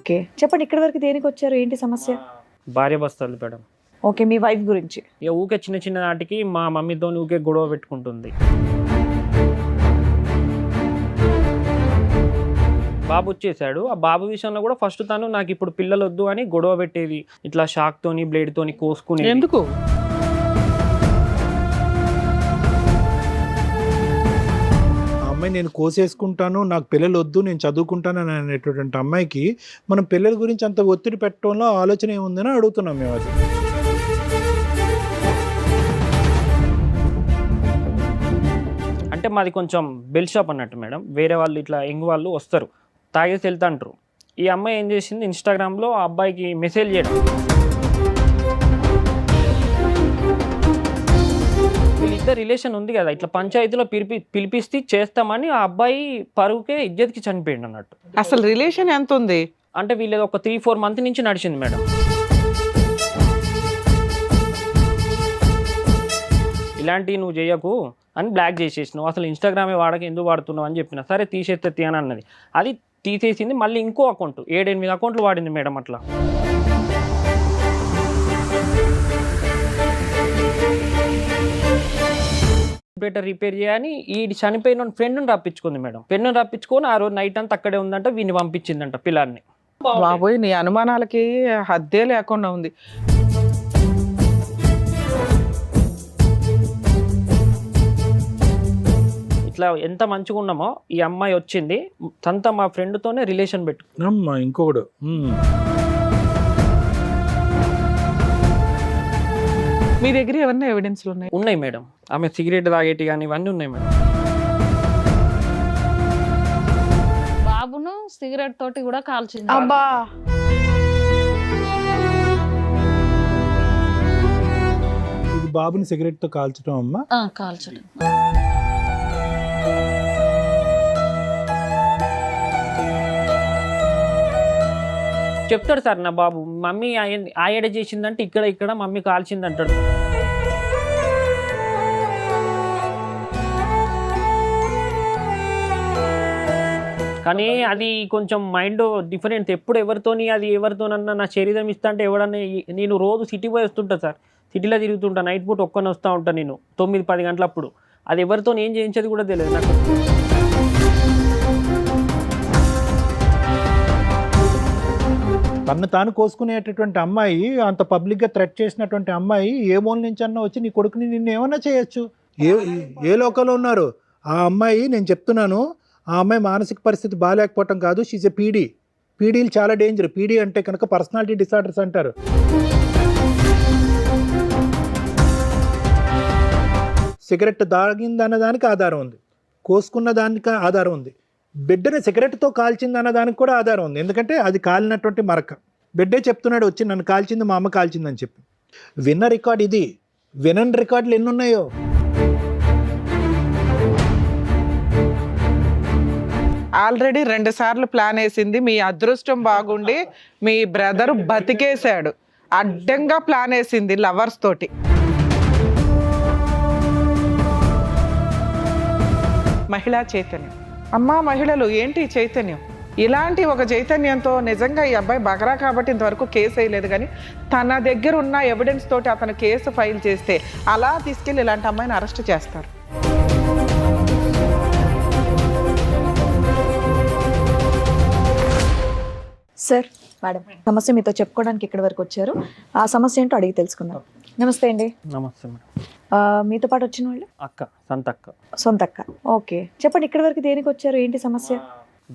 Okay, చెప్పండి ఇక్కడి వరకు దేనికి వచ్చారు, ఏంటి సమస్య? భార్య భర్తలు మేడం. ఓకే, మీ వైఫ్ గురించి. ఇక ఊకే చిన్న చిన్న నాటికి మా మమ్మీతో ఊకే గొడవ పెట్టుకుంటుంది. బాబు వచ్చేసాడు. ఆ బాబు విషయంలో కూడా ఫస్ట్ తను నాకు ఇప్పుడు పిల్లలు వద్దు అని గొడవ పెట్టేది, ఇట్లా షాక్ తోని బ్లేడ్ తోని కోసుకుని. ఎందుకు? నేను కోసేసుకుంటాను, నాకు పిల్లలు వద్దు, నేను చదువుకుంటాను అని అనేటటువంటి అమ్మాయికి మనం పిల్లల గురించి అంత ఒత్తిడి పెట్టడంలో ఆలోచన ఏముందని అడుగుతున్నాం మేము. అది అంటే మాది కొంచెం బెల్ షాప్ అన్నట్టు మేడం. వేరే వాళ్ళు ఇట్లా యంగ్ వాళ్ళు వస్తారు, తాగేసి వెళ్తాంటారు. ఈ అమ్మాయి ఏం చేసింది, ఇన్స్టాగ్రామ్లో ఆ అబ్బాయికి మెసేజ్ చేయడం, వీళ్ళిద్దరు రిలేషన్ ఉంది కదా, ఇట్లా పంచాయతీలో పిలిపిస్తే చేస్తామని ఆ అబ్బాయి పరువుకే ఇజ్జత్కి చనిపోయింది అన్నట్టు. అసలు రిలేషన్ ఎంత ఉంది అంటే వీళ్ళది ఒక 3-4 మంత్ నుంచి నడిచింది మేడం. ఇలాంటివి నువ్వు చేయకు అని బ్లాక్ చేసేసినావు, అసలు ఇన్స్టాగ్రామే వాడక ఎందుకు వాడుతున్నావు అని చెప్పిన. సరే తీసేస్తే అని అన్నది. అది తీసేసింది. మళ్ళీ ఇంకో అకౌంట్ 7-8 అకౌంట్లు వాడింది మేడం. అట్లా కంప్యూటర్ రిపేర్ చేయని ఈ చనిపోయిన ఫ్రెండ్ని రప్పించుకుంది మేడం. ఫ్రెండ్ని రప్పించుకొని ఆ రోజు నైట్ అంతా అక్కడే ఉందంట, వీడిని పంపించిందంట పిల్లాన్ని. బాబోయ్, నీ అనుమానాలకి హద్దే లేకుండా ఉంది. ఇట్లా ఎంత మంచిగా ఉన్నామో ఈ అమ్మాయి వచ్చింది, తనతో మా ఫ్రెండ్తోనే రిలేషన్ అమ్మా ఇంకొకడు. మీ దగ్గర ఏమన్నా ఎవిడెన్స్లు ఉన్నాయి మేడం. ఆమె సిగరెట్ తాగేటి కానీ ఇవన్నీ ఉన్నాయి మేడం. బాబును సిగరెట్ తోటి కూడా కాల్చింది. అబ్బా, ఇది బాబుని సిగరెట్ తో కాల్చడం అమ్మా. కాల్చడం. చెప్తాడు సార్ నా బాబు, మమ్మీ ఆయడ చేసిందంటే ఇక్కడ మమ్మీ కాల్చింది అంటాడు. కానీ అది కొంచెం మైండ్ డిఫరెంట్. ఎప్పుడు ఎవరితోని అది ఎవరితోనన్నా నా శరీరం ఇస్తా అంటే ఎవడన్నా, నేను రోజు సిటీ పోయి వస్తుంటా సార్, సిటీలో తిరుగుతుంటా, నైట్ పూట ఒక్కని వస్తూ ఉంటాను నేను 9-10 గంటలప్పుడు. అది ఎవరితో ఏం చేయించేది కూడా తెలియదు నాకు. తను తాను కోసుకునేటటువంటి అమ్మాయి, అంత పబ్లిక్ గా థ్రెట్ చేసినటువంటి అమ్మాయి ఏ మూల నుంచి అన్నా వచ్చి నీ కొడుకుని నిన్ను ఏమన్నా చేయొచ్చు. ఏ లోకంలో ఉన్నారు ఆ అమ్మాయి? నేను చెప్తున్నాను, ఆ అమ్మాయి మానసిక పరిస్థితి బాగాలేకపోవటం కాదు, షీజ్ ఎ పీడీ. పీడీలు చాలా డేంజర్. పీడీ అంటే కనుక పర్సనాలిటీ డిసార్డర్స్ అంటారు. సిగరెట్ తాగిందన్న దానికి ఆధారం ఉంది, కోసుకున్న దానికి ఆధారం ఉంది, బిడ్డని సిగరెట్తో కాల్చింది అన్న దానికి కూడా ఆధారం ఉంది. ఎందుకంటే అది కాలినటువంటి మరక. బిడ్డే చెప్తున్నాడు వచ్చి, నన్ను కాల్చింది మా అమ్మ కాల్చిందని చెప్పి. విన్న రికార్డ్ ఇది. వినని రికార్డులు ఎన్ని ఉన్నాయో. ఆల్రెడీ 2 సార్లు ప్లాన్ వేసింది. మీ అదృష్టం బాగుండి మీ బ్రదర్ బతికేశాడు. అడ్డంగా ప్లాన్ వేసింది లవర్స్ తోటి. మహిళా చైతన్యం. అమ్మా మహిళలు, ఏంటి చైతన్యం? ఇలాంటి ఒక చైతన్యంతో నిజంగా ఈ అబ్బాయి బగరా కాబట్టి ఇంతవరకు కేసు వేయలేదు, కానీ తన దగ్గర ఉన్న ఎవిడెన్స్ తోటి అతను కేసు ఫైల్ చేస్తే అలా తీసుకెళ్ళి ఇలాంటి అమ్మాయిని అరెస్ట్ చేస్తారు. సార్, మేడం సమస్య మీతో చెప్పుకోవడానికి ఇక్కడి వరకు వచ్చారు. ఆ సమస్య ఏంటో అడిగి తెలుసుకుందాం. నమస్తే అండి. నమస్తే మేడం. మీతో పాటు వచ్చిన వాళ్ళు? అక్క, సొంతక్క. సొంతక్క. ఓకే, చెప్పండి ఇక్కడి వరకు దేనికి వచ్చారు, ఏంటి సమస్య?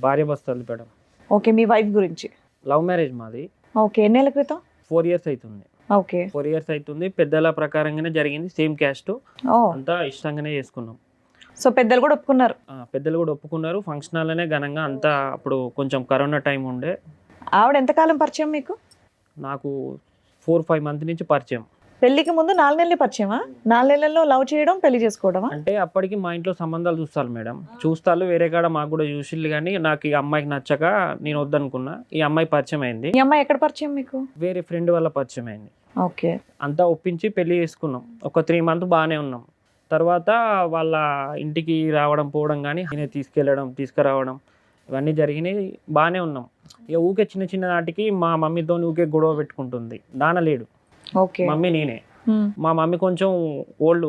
భార్య భర్తలు మేడం. ఓకే, మీ వైఫ్ గురించి. లవ్ మ్యారేజ్ మాది. ఓకే, ఎన్నేళ్ల క్రితం? 4 years అవుతుంది. ఓకే, 4 years అవుతుంది. పెద్దల ప్రకారంగానే జరిగింది, సేమ్ క్యాస్ట్, అంతా ఇష్టంగానే చేసుకున్నాం. సో పెద్దలు కూడా ఒప్పుకున్నారు? పెద్దలు కూడా ఒప్పుకున్నారు. ఫంక్షన్ హాల్లోనే ఘనంగా అంతా. అప్పుడు కొంచెం కరోనా టైం ఉండే. ఆవిడ ఎంతకాలం పరిచయం మీకు? నాకు 4-5 months నుంచి పరిచయం. పెళ్లికి ముందు 4 నెలలే పరిచయమా? 4 నెలల్లో లవ్ చేయడం, పెళ్లి చేసుకోవడమా? అంటే అప్పటికి మా ఇంట్లో సంబంధాలు చూస్తారు మేడం, చూస్తారు వేరే కాడ మాకు కూడా చూసిళ్ళు, కానీ నాకు ఈ అమ్మాయికి నచ్చక నేను వద్దనుకున్నా. ఈ అమ్మాయి పరిచయం అయింది, ఈ అమ్మాయి ఎక్కడ పరిచయం మీకు? వేరే ఫ్రెండ్ వల్ల పరిచయం అయింది. ఓకే. అంతా ఒప్పించి పెళ్లి చేసుకున్నాం. ఒక 3 months బాగానే ఉన్నాం. తర్వాత వాళ్ళ ఇంటికి రావడం పోవడం కానీ నేనే తీసుకెళ్ళడం తీసుకురావడం ఇవన్నీ జరిగినాయి. బాగానే ఉన్నాం. ఇక ఊకే చిన్న చిన్న నాటికి మా మమ్మీతో ఊకే గొడవ పెట్టుకుంటుంది. నాన్న లేడు, ఓకే. మమ్మీ నేనే. మా మమ్మీ కొంచెం ఓల్డ్,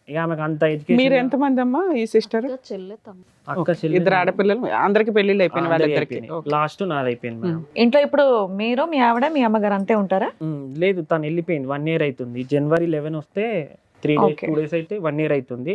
ఇక ఆమెకు అంత మీరు ఎడ్యుకేషన్. ఎంతమంది అమ్మా ఈ సిస్టర్? చెల్లె తమ్ముడు. అక్క చెల్లి ఇద్దరు ఆడపిల్లలు, అందరికి పెళ్లిళ్ళు అయిపోయిన వాళ్ళిద్దరికి. లాస్ట్ నాది అయిపోయింది మేడం. ఇంట్లో ఇప్పుడు మీరు, మీ ఆవిడ, మీ అమ్మగారు అంతే ఉంటారా? లేదు, తను వెళ్ళిపోయింది. 1 year అవుతుంది. January 11 వస్తే 3 days Okay. 2 days అయితే 1 year అవుతుంది.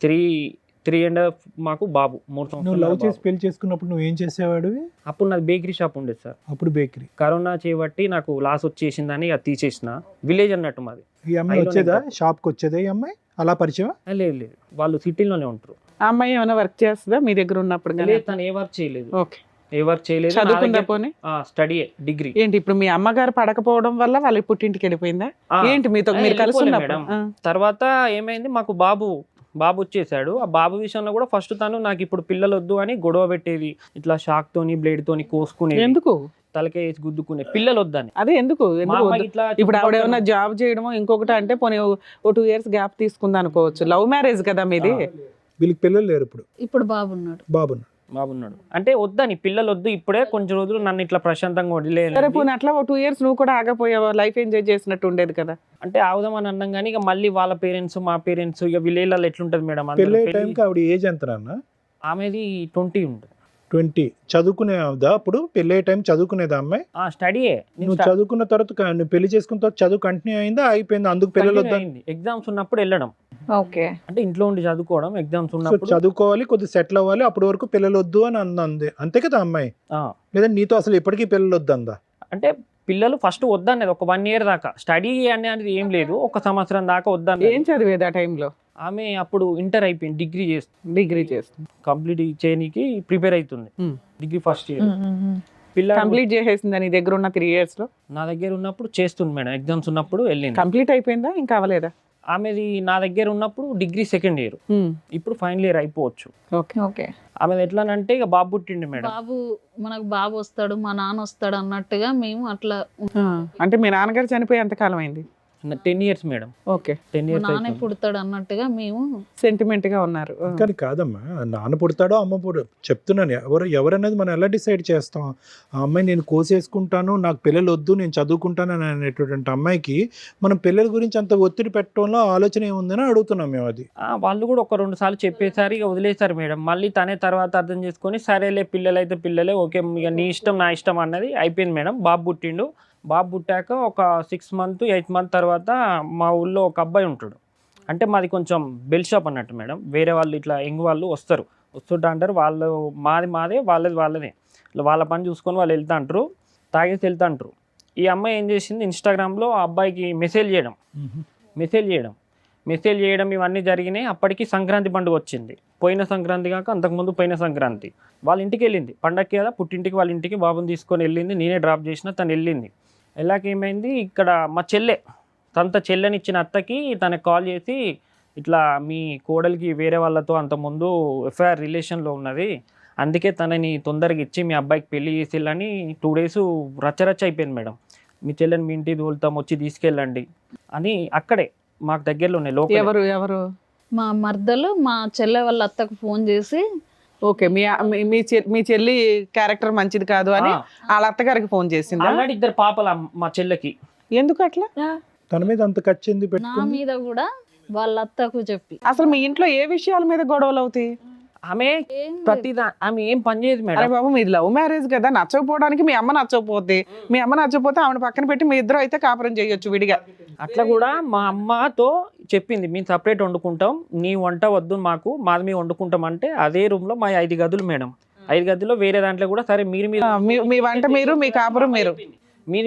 3.5 మాకు బాబు 3 నువ్వు సంవత్సరాల లవ్ చేసి బాబు. పెళ్లి చేసుకున్నప్పుడు నువ్వు ఏం చేసేవాడివి? అప్పుడు నాది బేకరీ షాప్ ఉండేది సార్. అప్పుడు బేకరీ. కరోనా చేయబట్టి నాకు లాస్ వచ్చేసిందని అది తీసేసిన. విలేజ్ అన్నట్టు మాది. ఈ అమ్మాయి ఐలోనే వచ్చేదా ఇంకా. షాప్కి వచ్చేదా ఈ అమ్మాయి? అలా పరిచయం? లేదు లేదు, వాళ్ళు సిటీలోనే ఉంటారు. ఆ అమ్మాయి ఏమైనా వర్క్ చేస్తుందా మీ దగ్గర ఉన్నప్పుడు? లేదు, తను ఏ వర్క్ చేయలేదు. ఓకే. ఏ వర్క్ చేయలేదు. చదువుకుందా పోనీ? Study degree. ఏంటి ఇప్పుడు మీ అమ్మగారు పడకపోవడం వల్ల వాళ్ళ పుట్టింటికి వెళ్ళిపోయిందా? ఏంటి మీతో మీరు కలిసి వెళ్ళిపోలే ఉన్నప్పుడు? మేడం. తర్వాత ఏమైంది, మాకు బాబు వచ్చేసాడు. ఆ బాబు విషయంలో కూడా ఫస్ట్ తను నాకు ఇప్పుడు పిల్లలు వద్దు అని గొడవ పెట్టేది. ఇట్లా షాక్ తోని బ్లేడ్ తోని కోసుకునేది, ఎందుకు తలకే వేసి గుద్దుకునే, పిల్లలు వద్దని. అదే ఎందుకు మా ఎందుకు అమ్మాయి వద్దు? ఇట్లా ఇప్పుడు ఆవిడ ఏమన్నా చుట్టుపక్కల- జాబ్ చేయడమో ఇంకొకటి అంటే పోనీ ఓ 2 years గ్యాప్ తీసుకుంది అనుకోవచ్చు. లవ్ మ్యారేజ్ కదా మీది. వీళ్ళకి పిల్లలు లేరు ఇప్పుడు. ఇప్పుడు బాబున్నాడు. బాబును బాబున్నాడు అంటే వద్దని, పిల్లలు వద్దు ఇప్పుడే కొంచెం రోజులు నన్ను ఇట్లా ప్రశాంతంగా సరే వదిలేదు. పోనీ అట్లా ఓ 2 years నువ్వు కూడా ఆగపోయావా? లైఫ్ ఎంజాయ్ చేసినట్టు ఉండేది కదా. అంటే ఆవుదామని అన్నాం కానీ ఇక మళ్ళీ వాళ్ళ పేరెంట్స్ మా పేరెంట్స్ ఇక విలేజ్లలో ఎట్లుంటది మేడం, అందరూ పెళ్ళి పెళ్లి- టైంకి ఆవిడ ఏజ్ ఎంత నాన్న? ఆమెది 20 ఉంటుంది. 20. చదువుకునేదా అప్పుడు? పెళ్ళి టైం చదువుకునేదా అమ్మాయి? స్టడీయే. నువ్వు చదువుకున్న తర్వాత నువ్వు పెళ్లి చేసుకున్న తర్వాత చదువు కంటిన్యూ అయిందా, అయిపోయిందా? అందుకు పిల్లలు వద్దా? ఎగ్జామ్స్ ఉన్నప్పుడు వెళ్ళడం, ఓకే. అంటే ఇంట్లో ఉండి చదువుకోవడం. ఎగ్జామ్స్ సో ఉన్నప్పుడు చదువుకోవాలి, కొద్దిగా సెటిల్ అవ్వాలి, అప్పటి వరకు పిల్లలు వద్దు అని అంది. అంతే కదా అమ్మాయి? ఆ, లేదా నీతో అసలు ఇప్పటికీ పిల్లలు వద్దు అందా? అంటే పిల్లలు ఫస్ట్ వద్దనేది ఒక 1 year దాకా. స్టడీ అనేది ఏం లేదు, 1 సంవత్సరం దాకా వద్దనేది. ఏం చదివేది ఆ టైంలో? ఆమె అప్పుడు ఇంటర్ అయిపోయింది, డిగ్రీ చేస్తుంది, డిగ్రీ చేస్తుంది. కంప్లీట్ చేయడానికి ప్రిపేర్ అవుతుంది. Degree first year. పిల్ల కంప్లీట్ చేసేసిందా నీ దగ్గర ఉన్న 3 years లో? నా దగ్గర ఉన్నప్పుడు చేస్తుంది మేడం, ఎగ్జామ్స్ ఉన్నప్పుడు వెళ్ళింది. కంప్లీట్ అయిపోయిందా ఇంకా అవ్వలేదా? ఆమెది నా దగ్గర ఉన్నప్పుడు డిగ్రీ 2nd year, ఇప్పుడు ఫైనల్ ఇయర్ అయిపోవచ్చు. ఓకే. ఓకే. ఆమెది ఎట్లానంటే ఇక బాబు పుట్టిండి మేడం. బాబు మనకు బాబు వస్తాడు, మా నాన్న వస్తాడు అన్నట్టుగా మేము అట్లా అంటే మీ నాన్నగారు చనిపోయి ఎంతకాలం అయింది? 10 years మేడం. ఓకే. 10 మా years నాన్నే అయిపోయింది. పుడతాడు అన్నట్టుగా మేము సెంటిమెంట్ గా ఉన్నారు. కానీ కాదమ్మా, నాన్న పుడతాడో అమ్మ చెప్తున్నాను, ఎవరనేది మనం ఎలా డిసైడ్ చేస్తాం? ఆ అమ్మాయి నేను కోసేసుకుంటాను, నాకు పిల్లలు వద్దు, నేను చదువుకుంటాను అని అనేటువంటి అమ్మాయికి మనం పిల్లల గురించి అంత ఒత్తిడి పెట్టడంలో ఆలోచన ఏముందని అడుగుతున్నాం మేము. అది వాళ్ళు కూడా 1-2 సార్లు చెప్పేసారి ఇక వదిలేశారు మేడం. మళ్ళీ తనే తర్వాత అర్థం చేసుకొని సరేలే పిల్లలైతే పిల్లలే, ఓకే ఇక నీ ఇష్టం నా ఇష్టం అన్నది అయిపోయింది మేడం. బాబు పుట్టిండు. బాబు పుట్టాక ఒక 6 months 8 months తర్వాత మా ఊళ్ళో ఒక అబ్బాయి ఉంటాడు. అంటే మాది కొంచెం బెల్ షాప్ అన్నట్టు మేడం. వేరే వాళ్ళు ఇట్లా యంగ్ వాళ్ళు వస్తుంటా అంటారు. వాళ్ళు మాదే, వాళ్ళదే. వాళ్ళ పని చూసుకొని వాళ్ళు వెళ్తా అంటారు, తాగేసి వెళ్తా అంటారు. ఈ అమ్మాయి ఏం చేసింది, ఇన్స్టాగ్రామ్లో ఆ అబ్బాయికి మెసేజ్ చేయడం ఇవన్నీ జరిగినాయి. అప్పటికి సంక్రాంతి పండుగ వచ్చింది. పోయిన సంక్రాంతి కాక అంతకుముందు పోయిన సంక్రాంతి వాళ్ళ ఇంటికి వెళ్ళింది. పండగకి కదా పుట్టింటికి, వాళ్ళ ఇంటికి బాబుని తీసుకొని వెళ్ళింది. నేనే డ్రాప్ చేసిన, తను వెళ్ళింది. వెళ్ళాక ఏమైంది, ఇక్కడ మా చెల్లెనిచ్చిన అత్తకి తనకు కాల్ చేసి ఇట్లా మీ కోడలికి వేరే వాళ్ళతో అంతకుముందు ఎఫ్ఐఆర్ రిలేషన్లో ఉన్నది, అందుకే తనని తొందరగా ఇచ్చి మీ అబ్బాయికి పెళ్లి చేసేళ్ళని 2 days రచ్చరచ్చ అయిపోయింది మేడం. మీ చెల్లెని మీ ఇంటికి తోలుతాం, వచ్చి తీసుకెళ్ళండి అని. అక్కడే మాకు దగ్గరలోనే లోకల్. ఎవరు? మా మర్దలు మా చెల్లె వాళ్ళ అత్తకు ఫోన్ చేసి ఓకే. మీ చెల్లి క్యారెక్టర్ మంచిది కాదు అని వాళ్ళ అత్తగారికి ఫోన్ చేసింది. ఆల్రెడీ 2 పాపలు మా చెల్లెకి. ఎందుకు అట్లా? తన మీద అంత కచ్చింది నా పెట్టుకుంది. మీద కూడా వాళ్ళ అత్తకు చెప్పి అసలు మీ ఇంట్లో ఏ విషయాల మీద గొడవలు అవుతాయి? ఆమె ఏం ఆమె ఏం పని చేయదు అరే మేడం. బాబు మీది లవ్ మ్యారేజ్ కదా, నచ్చకపోవడానికి మీ అమ్మ నచ్చకపోతే, మీ అమ్మ నచ్చకపోతే ఆవిడ పక్కన పెట్టి మీ ఇద్దరు అయితే కాపురం చేయొచ్చు విడిగా. అట్లా కూడా మా అమ్మతో చెప్పింది, మేము సపరేట్ వండుకుంటాం, నీ వంట వద్దు మాకు, మాది మేము వండుకుంటాం అంటే. అదే రూమ్ లో మా 5 గదులు మేడం. 5 గదుల్లో వేరే దాంట్లో కూడా సరే మీరు మీ వంట మీరు, మీ కాపురం మీరు.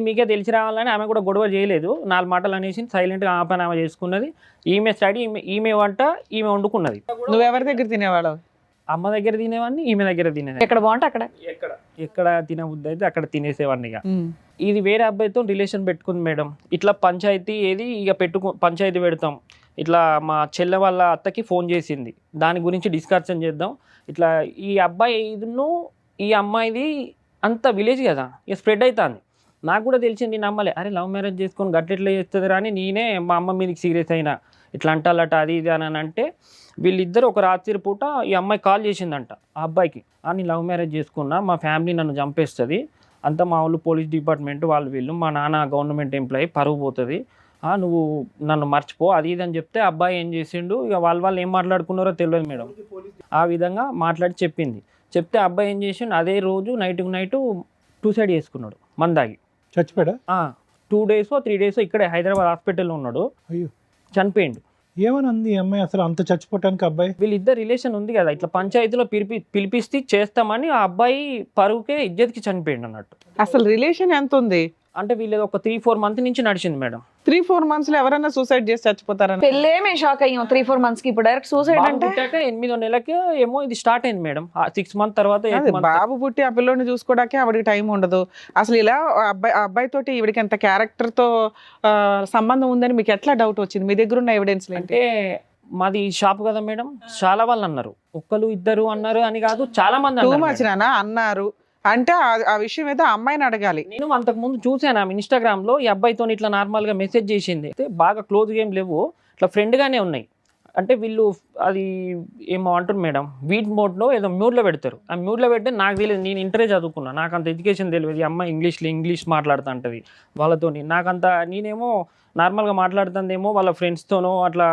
మీకే తెలిసి రావాలని ఆమె కూడా గొడవ చేయలేదు. 4 మాటలు అనేసి సైలెంట్గా ఆ పని ఆమె చేసుకున్నది. ఈమె స్టడీ, ఈమె వంట ఈమె వండుకున్నది. నువ్వెవరి దగ్గర తినేవాడు? అమ్మ దగ్గర తినేవాడిని, ఈమె దగ్గర తినేదాన్ని. ఎక్కడ బాగుంటే అక్కడ. ఎక్కడ తినబుద్ధి అయితే అక్కడ తినేసేవాడిని. ఇక ఇది వేరే అబ్బాయితో రిలేషన్ పెట్టుకుంది మేడం. ఇట్లా పంచాయతీ ఏది ఇక పంచాయతీ పెడతాం. ఇట్లా మా చెల్లె వాళ్ళ అత్తకి ఫోన్ చేసింది, దాని గురించి డిస్కషన్ చేద్దాం. ఇట్లా ఈ అబ్బాయి ఇదిను ఈ అమ్మాయిది అంత విలేజ్ కదా, ఇక స్ప్రెడ్ అవుతుంది. నాకు కూడా తెలిసింది, నమ్మలే. అరే లవ్ మ్యారేజ్ చేసుకొని గట్టెట్లా చేస్తుంది అని నేనే మా అమ్మ మీదకి సీరియస్ అయినా. ఇట్లా అంటాలట అది ఇది అని అంటే వీళ్ళిద్దరు ఒక రాత్రి పూట ఈ అమ్మాయి కాల్ చేసిందంట ఆ అబ్బాయికి. నేను లవ్ మ్యారేజ్ చేసుకున్నా, మా ఫ్యామిలీ నన్ను చంపేస్తుంది, అంతా మా వాళ్ళు పోలీస్ డిపార్ట్మెంట్ వాళ్ళు వీళ్ళు, మా నాన్న గవర్నమెంట్ ఎంప్లాయీ, పరువు పోతుంది, నువ్వు నన్ను మర్చిపో అది ఇది అని చెప్తే అబ్బాయి ఏం చేసిండు, ఇక వాళ్ళు ఏం మాట్లాడుకున్నారో తెలియదు మేడం. ఆ విధంగా మాట్లాడి చెప్తే అబ్బాయి ఏం చేసిండు, అదే రోజు నైట్ సూసైడ్ చేసుకున్నాడు మందాగి. చచ్చిపోయాడా? 2 days 3 days ఇక్కడే హైదరాబాద్ హాస్పిటల్లో ఉన్నాడు. అయ్యో, చనిపోయిండు. ఏమని అంది ఈ అమ్మాయి అసలు అంత చచ్చిపోవటానికి? అబ్బాయి వీళ్ళిద్దరు రిలేషన్ ఉంది కదా, ఇట్లా పంచాయతీలో పిలిపిస్తే చేస్తామని ఆ అబ్బాయి పరువుకే ఇజ్జత్కి చనిపోయిండు అన్నట్టు. అసలు రిలేషన్ ఎంత ఉంది అంటే వీళ్ళది ఒక 3-4 months నుంచి నడిచింది మేడం. 3-4 months లో ఎవరైనా సూసైడ్ చేసి చచ్చిపోతారని పెళ్ళే మేము షాక్ అయ్యాం. 3-4 months కి ఇప్పుడు డైరెక్ట్ సూసైడ్ అంటే 8వ నెలకి ఏమో ఇది స్టార్ట్ అయింది మేడం. 6 months తర్వాత 8 months. బాబు పుట్టి ఆ పిల్లోని చూసుకోవడానికి ఆవిడకి టైం ఉండదు. అసలు ఇలా అబ్బాయి తోటి ఈవిడికి ఎంత క్యారెక్టర్ తో సంబంధం ఉందని మీకు ఎట్లా డౌట్ వచ్చింది? మీ దగ్గర ఉన్న ఎవిడెన్స్ అంటే మాది షాప్ కదా మేడం, చాలా వాళ్ళు అన్నారు, ఒక్కరు ఇద్దరు అన్నారు అని కాదు, చాలా మంది టూ అన్నారు మచ్ నానా అన్నారు. అంటే ఆ విషయం ఏదో అమ్మాయిని అడగాలి. నేను అంతకు ముందు చూసాను ఆమె ఇన్స్టాగ్రామ్ లో ఈ అబ్బాయితో ఇట్లా నార్మల్ గా మెసేజ్ చేసింది. బాగా క్లోజ్ ఏం లేవు, ఇట్లా ఫ్రెండ్ గానే ఉన్నాయి. అంటే వీళ్ళు అది ఏమో అంటారు మేడం, వీట్ మోడ్ లో ఏదో మ్యూట్ లో పెడతారు. ఆ మ్యూట్ లో పెడితే నాకు తెలియదు, నేను ఇంటరే చదువుకున్నా, నాకు అంత ఎడ్యుకేషన్ తెలియదు. ఈ అమ్మాయి ఇంగ్లీష్ మాట్లాడుతూ ఉంటుంది వాళ్ళతోని. నాకంత నేనేమో నార్మల్ గా మాట్లాడుతుందేమో వాళ్ళ ఫ్రెండ్స్ తోనో అట్లా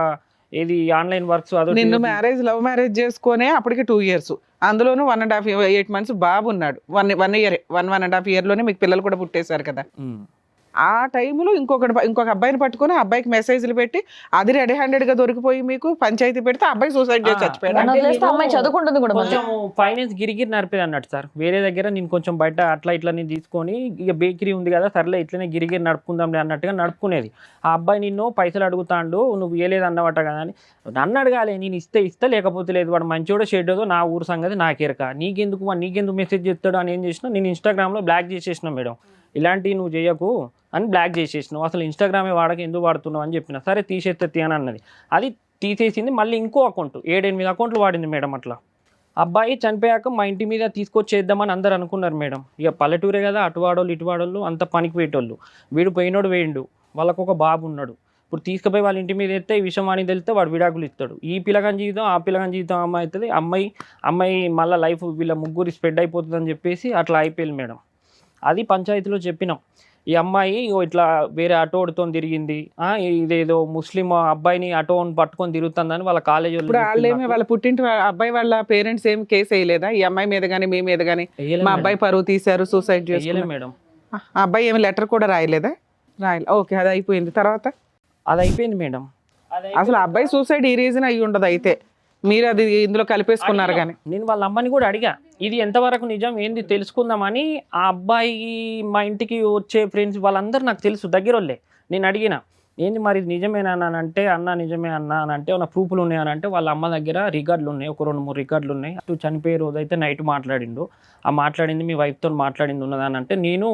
ఏది ఆన్లైన్ వర్క్స్. అదో నిన్ను లవ్ మ్యారేజ్ చేసుకునే అప్పటికి 2 years, అందులోనూ 1.5 8 months బాబు ఉన్నాడు. 1.5 year లోనే మీకు పిల్లలు కూడా పుట్టేశారు కదా. ఆ టైంలో ఇంకొక అబ్బాయిని పట్టుకొని ఆ అబ్బాయికి మెసేజ్లు పెట్టి అది రెడీ హ్యాండెడ్ గా దొరికిపోయి మీకు పంచాయతీ పెడితే అబ్బాయి సూసైడ్ చేసి చచ్చిపోయాడు. అమ్మాయి చదువుకుంటుంది కూడా. కొంచెం ఫైనాన్స్ గిరిగిరి నడిపేది అన్నట్టు సార్. వేరే దగ్గర నేను కొంచెం బయట అట్లా ఇట్లా నేను తీసుకొని ఇక బేకరీ ఉంది కదా, సర్లే ఇట్లనే గిరిగిరి నడుపుకుందాంలే అన్నట్టుగా నడుపుకునేది. ఆ అబ్బాయి నిన్ను పైసలు అడుగుతాండు, నువ్వు ఇవ్వలేదు అన్నమాట కదా అని నన్ను అడగాలి. నేను ఇస్తే లేకపోతే లేదు, వాడు మంచోడో షెడ్డో నా ఊరు సంగతి నాకెరక, నీకెందుకు మెసేజ్ చేస్తాడు అని ఏం చేసినా నేను ఇన్స్టాగ్రామ్లో బ్లాక్ చేసేసిన మేడం. ఇలాంటివి నువ్వు చేయకు అని బ్లాక్ చేసేసినావు, అసలు ఇన్స్టాగ్రామే ఎందుకు వాడుతున్నావు అని చెప్పిన. సరే తీసేస్తే అని అన్నది. అది తీసేసింది. మళ్ళీ ఇంకో అకౌంట్ 7-8 అకౌంట్లు వాడింది మేడం. అట్లా అబ్బాయి చనిపోయాక మా ఇంటి మీద తీసుకొచ్చేద్దామని అందరు అనుకున్నారు మేడం. ఇక పల్లెటూరే కదా, అటు వాడోళ్ళు ఇటు వాడోళ్ళు అంత పనికి పెట్టేవాళ్ళు. వీడు పోయిండు, వాళ్ళకు ఒక బాబు ఉన్నాడు. ఇప్పుడు తీసుకుపోయి వాళ్ళ ఇంటి మీద ఎత్తే ఈ విషయం అని తెలిస్తే వాడు విడాకులు ఇస్తాడు. ఈ పిల్లగాని జీవితం ఆ పిల్లగాని జీవితం అమ్మాయి అవుతుంది. అమ్మాయి మళ్ళీ లైఫ్ వీళ్ళ ముగ్గురు స్ప్రెడ్ అయిపోతుంది అని చెప్పేసి అట్లా అయిపోయింది మేడం. అది పంచాయతీలో చెప్పినాం. ఈ అమ్మాయి ఇట్లా వేరే ఆటోడితో తిరిగింది, ఇదేదో ముస్లిం అబ్బాయిని ఆటోని పట్టుకొని తిరుగుతుందని వాళ్ళ కాలేజీ వాళ్ళ పుట్టింటి అబ్బాయి వాళ్ళ పేరెంట్స్ ఏం కేసు వేయలేదా ఈ అమ్మాయి మీద గానీ మీ మీద గానీ? మా అబ్బాయి పరువు తీశారు, సూసైడ్ చేయాలి మేడం. ఆ అబ్బాయి ఏమి లెటర్ కూడా రాయలేదా? ఓకే, అది అయిపోయింది. తర్వాత అది అయిపోయింది మేడం. అసలు అబ్బాయి సూసైడ్ ఈ రీజన్ అయ్యి ఉండదు, అయితే మీరు అది ఇందులో కలిపేసుకున్నారు. కానీ నేను వాళ్ళ అమ్మని కూడా అడిగా, ఇది ఎంతవరకు నిజం ఏంది తెలుసుకుందామని. ఆ అబ్బాయి మా ఇంటికి వచ్చే ఫ్రెండ్స్ వాళ్ళందరూ నాకు తెలుసు, దగ్గర వాళ్ళే. నేను అడిగిన ఏంది మరి ఇది నిజమేనా అని అంటే, అన్న నిజమే అన్న అని అంటే, ఉన్న ప్రూఫ్లు ఉన్నాయి అని అంటే వాళ్ళ అమ్మ దగ్గర రికార్డులు ఉన్నాయి, ఒక 2-3 రికార్డులు ఉన్నాయి. అటు చనిపోయే రోజు అయితే నైట్ మాట్లాడిండు, ఆ మాట్లాడింది మీ వైఫ్తో మాట్లాడింది ఉన్నదని అంటే, నేను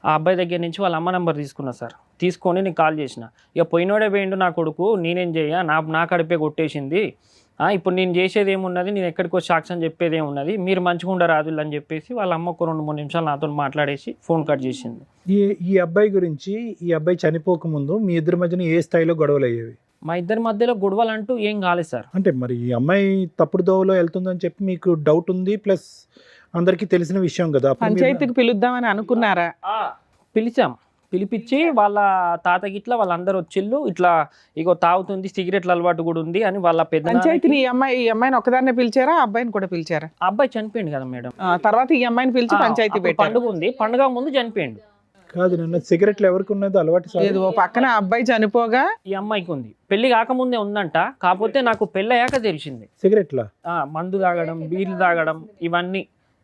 ఆ అబ్బాయి దగ్గర నుంచి వాళ్ళ అమ్మ నెంబర్ తీసుకున్నా సార్. తీసుకొని నేను కాల్ చేసిన. ఇక పోయినోడే పోయిండు నా కొడుకు, నేనేం చేయ, నా కడిపే కొట్టేసింది, ఇప్పుడు నేను చేసేది ఏమున్నది, నేను ఎక్కడికి వచ్చి సాక్ష్యం చెప్పేది ఏమున్నది, మీరు మంచిగా ఉండరాదు అని చెప్పేసి వాళ్ళ అమ్మ ఒక 2-3 నిమిషాలు నాతో మాట్లాడేసి ఫోన్ కట్ చేసింది. ఈ అబ్బాయి గురించి, ఈ అబ్బాయి చనిపోకముందు మీ ఇద్దరి మధ్యన ఏ స్థాయిలో గొడవలు అయ్యేవి? మా ఇద్దరి మధ్యలో గొడవలు అంటూ ఏం కాలేదు సార్. అంటే మరి ఈ అమ్మాయి తప్పుడు దోవలో వెళ్తుందని చెప్పి మీకు డౌట్ ఉంది, ప్లస్ అందరికీ తెలిసిన విషయం కదా. పంచాయతీకి పిలుద్దామని అనుకున్నారా? పిలిపించి వాళ్ళ తాత గిట్లా వాళ్ళందరూ వచ్చిళ్ళు, ఇట్లా ఇగో తాగుతుంది, సిగరెట్ల అలవాటు కూడా ఉంది అని వాళ్ళ పెద్ద. పంచాయతీని ఈ అమ్మాయిని ఒకదాన్నే పిలిచారా, అబ్బాయిని కూడా పిలిచారా? అబ్బాయి చనిపోయింది కదా మేడం. తర్వాత ఈ అమ్మాయిని పిలిచి పంచాయతీ పెట్టారు. పండుగ ఉంది, పండుగ ముందు చనిపోయిండు. కాదు నిన్న సిగరెట్లు ఎవరికి ఉన్నది అలవాటు లేదు, ఓ పక్కన అబ్బాయి చనిపోగా ఈ అమ్మాయికి ఉంది. పెళ్లి కాకముందే ఉందంట, కాకపోతే నాకు పెళ్ళి అయ్యాక తెలిసింది. సిగరెట్లా? మందు తాగడం, బీర్లు తాగడం,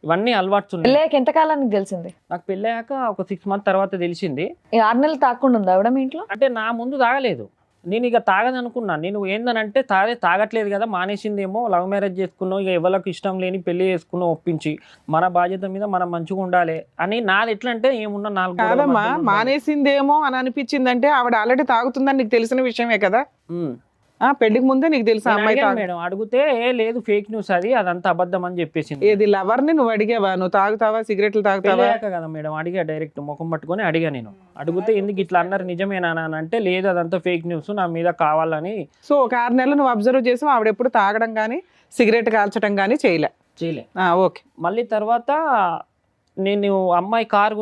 ఇవన్నీ అలవాట్స్ ఉన్నాయి. పెళ్ళాక ఎంత కాలానికి తెలిసింది? నాకు పెళ్ళాక ఒక 6 months తర్వాత తెలిసింది. 6 నెలలు తాకుండా ఉందా ఆవిడ మీ ఇంట్లో? అంటే నా ముందు తాగలేదు, నేను ఇక తాగదనుకున్నా. నేను ఏందనంటే తాగట్లేదు కదా, మానేసిందేమో, లవ్ మ్యారేజ్ చేసుకున్నావు, ఇక ఎవరికి ఇష్టం లేని పెళ్లి చేసుకున్నావు ఒప్పించి, మన బాధ్యత మీద మనం మంచిగా ఉండాలి అని నాది. ఎట్లా అంటే ఏమున్నా 4 గోడల కాదమ్మా, మధ్యలో ఉండాలి. మానేసిందేమో అని అనిపించిందంటే ఆవిడ ఆల్రెడీ తాగుతుందని నీకు తెలిసిన విషయమే కదా. ఉమ్. పెళ్లికి ముందే నీకు తెలుసు నేను అమ్మాయి అడిగాను తాగు. మేడం, అడిగితే లేదు ఫేక్ న్యూస్ అది, అదంతా అబద్ధం అని చెప్పేసింది. ఏది లవర్ ని నువ్వు అడిగావా, నువ్వు తాగుతావా, సిగరెట్లు తాగుతావా? పెళ్ళాక కదా మేడం అడిగా, డైరెక్ట్ ముఖం పట్టుకొని అడిగా. నేను అడిగితే ఎందుకు ఇట్లా అన్నారు, నిజమేనా అని అంటే, లేదు అదంతా ఫేక్ న్యూస్, నా మీద కావాలని. సో ఒక 6 నెలలు నువ్వు అబ్జర్వ్ చేసావు, ఆవిడ ఎప్పుడు తాగడం కానీ సిగరెట్ కాల్చడం కానీ చేయలే. చేయలే. ఓకే. మళ్ళీ తర్వాత నేను అమ్మాయి కారు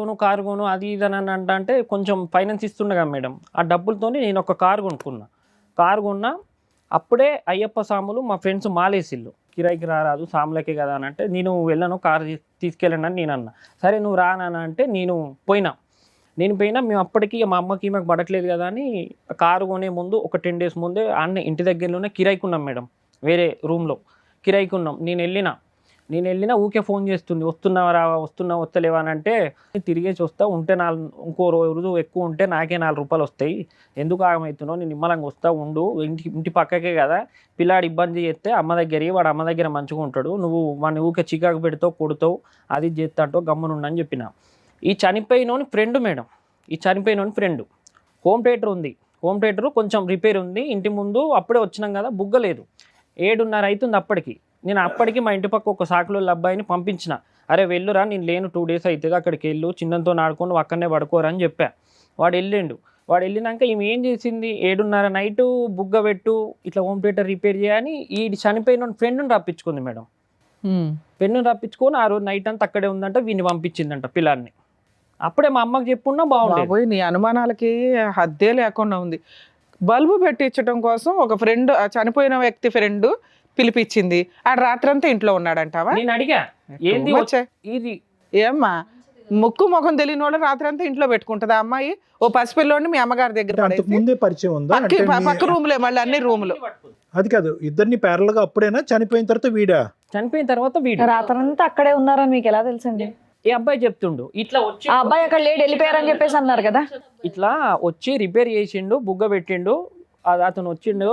కొను అది ఇది అని అంటే కొంచెం ఫైనాన్స్ ఇస్తుండగా మేడం, ఆ డబ్బులతోని నేను ఒక కారు కొనుక్కున్నా. కారు కొన్నా. అప్పుడే అయ్యప్ప సాములు మా ఫ్రెండ్స్ మాలేసిల్లు, కిరాయికి రారాదు సాములకే కదా అని అంటే, నేను వెళ్ళను, కారు తీసుకెళ్ళండి అని నేను అన్నా. సరే నువ్వు రానా అంటే నేను పోయినా. మేము అప్పటికి మా అమ్మకి మాకు పడట్లేదు కదా అని కారు కొనే ముందు ఒక 10 days ముందే అన్న ఇంటి దగ్గరలోనే కిరాయికున్నాం మేడం, వేరే రూమ్లో కిరాయికున్నాం. నేను వెళ్ళినా ఊకే ఫోన్ చేస్తుంది, వస్తలేవా అని అంటే, తిరిగేసి వస్తా, ఉంటే ఇంకో రోజు ఎక్కువ ఉంటే నాకే 4 రూపాయలు వస్తాయి, ఎందుకు ఆగమవుతున్నావు, నేను నిమ్మలంగా వస్తా ఉండు, ఇంటి పక్కకే కదా, పిల్లాడు ఇబ్బంది చేస్తే అమ్మ దగ్గరికి, వాడు అమ్మ దగ్గర మంచిగా ఉంటాడు, నువ్వు వాడిని ఊకే చికాకు పెడతావు, కొడతావు, అది చేస్తాంటో గమ్మునుండని చెప్పిన. ఈ చనిపోయినోని ఫ్రెండ్ మేడం, హోమ్ థియేటర్ ఉంది, హోమ్ థియేటర్ కొంచెం రిపేర్ ఉంది ఇంటి ముందు, అప్పుడే వచ్చినాం కదా, బుగ్గలేదు. 7:30 అవుతుంది అప్పటికి. నేను అప్పటికి మా ఇంటి పక్క ఒక సాకులో అబ్బాయిని పంపించిన, అరే వెళ్ళురా, నేను లేను 2 days అవుతుంది, అక్కడికి వెళ్ళు, చిన్నంతో నాడుకొని అక్కడనే పడుకోరా అని చెప్పా. వాడు వెళ్ళినాక ఈమె ఏం చేసింది, 7:30 నైట్ బుగ్గ పెట్టు, ఇట్లా హోమ్ థియేటర్ రిపేర్ చేయని ఈ చనిపోయిన ఫ్రెండ్ని రప్పించుకుంది మేడం. ఫ్రెండ్ని రప్పించుకొని ఆ రోజు నైట్ అంతా అక్కడే ఉందంట, వీడిని పంపించిందంట పిల్లాన్ని. అప్పుడే మా అమ్మకి చెప్పున్నా బాగుండేది. నీ అనుమానాలకి హద్దే లేకుండా ఉంది. బల్బు పెట్టించడం కోసం ఒక ఫ్రెండ్, చనిపోయిన వ్యక్తి ఫ్రెండ్ పిలిపించింది, ఆడ రాత్రంతా ఇంట్లో ఉన్నాడంటావా? నేను అడిగా ఏంది ఇది, ఏమ్మా ముక్కు ముఖం తెలియని వాళ్ళు రాత్రంతా ఇంట్లో పెట్టుకుంటదా అమ్మాయి? ఓ పసిపిల్లోని మీ అమ్మగారి దగ్గర పడేసి, ముందే పరిచయం ఉందా? పక్క రూమ్లే మళ్ళీ అన్ని రూములు. అది కాదు, ఇద్దరిని ప్యారల్ గా అప్పుడేనా, చనిపోయిన తర్వాత వీడా? రాత్రంతా అక్కడే ఉన్నారని మీకు ఎలా తెలుసండి? ఈ అబ్బాయి చెప్తుండు, ఇట్లా వచ్చి ఆ అబ్బాయి అక్కడ లేడు, వెళ్ళిపోయారని చెప్పేసి అన్నారు కదా. ఇట్లా వచ్చి రిపేర్ చేసిండు, బుగ్గ పెట్టిండు, అతను వచ్చిండు,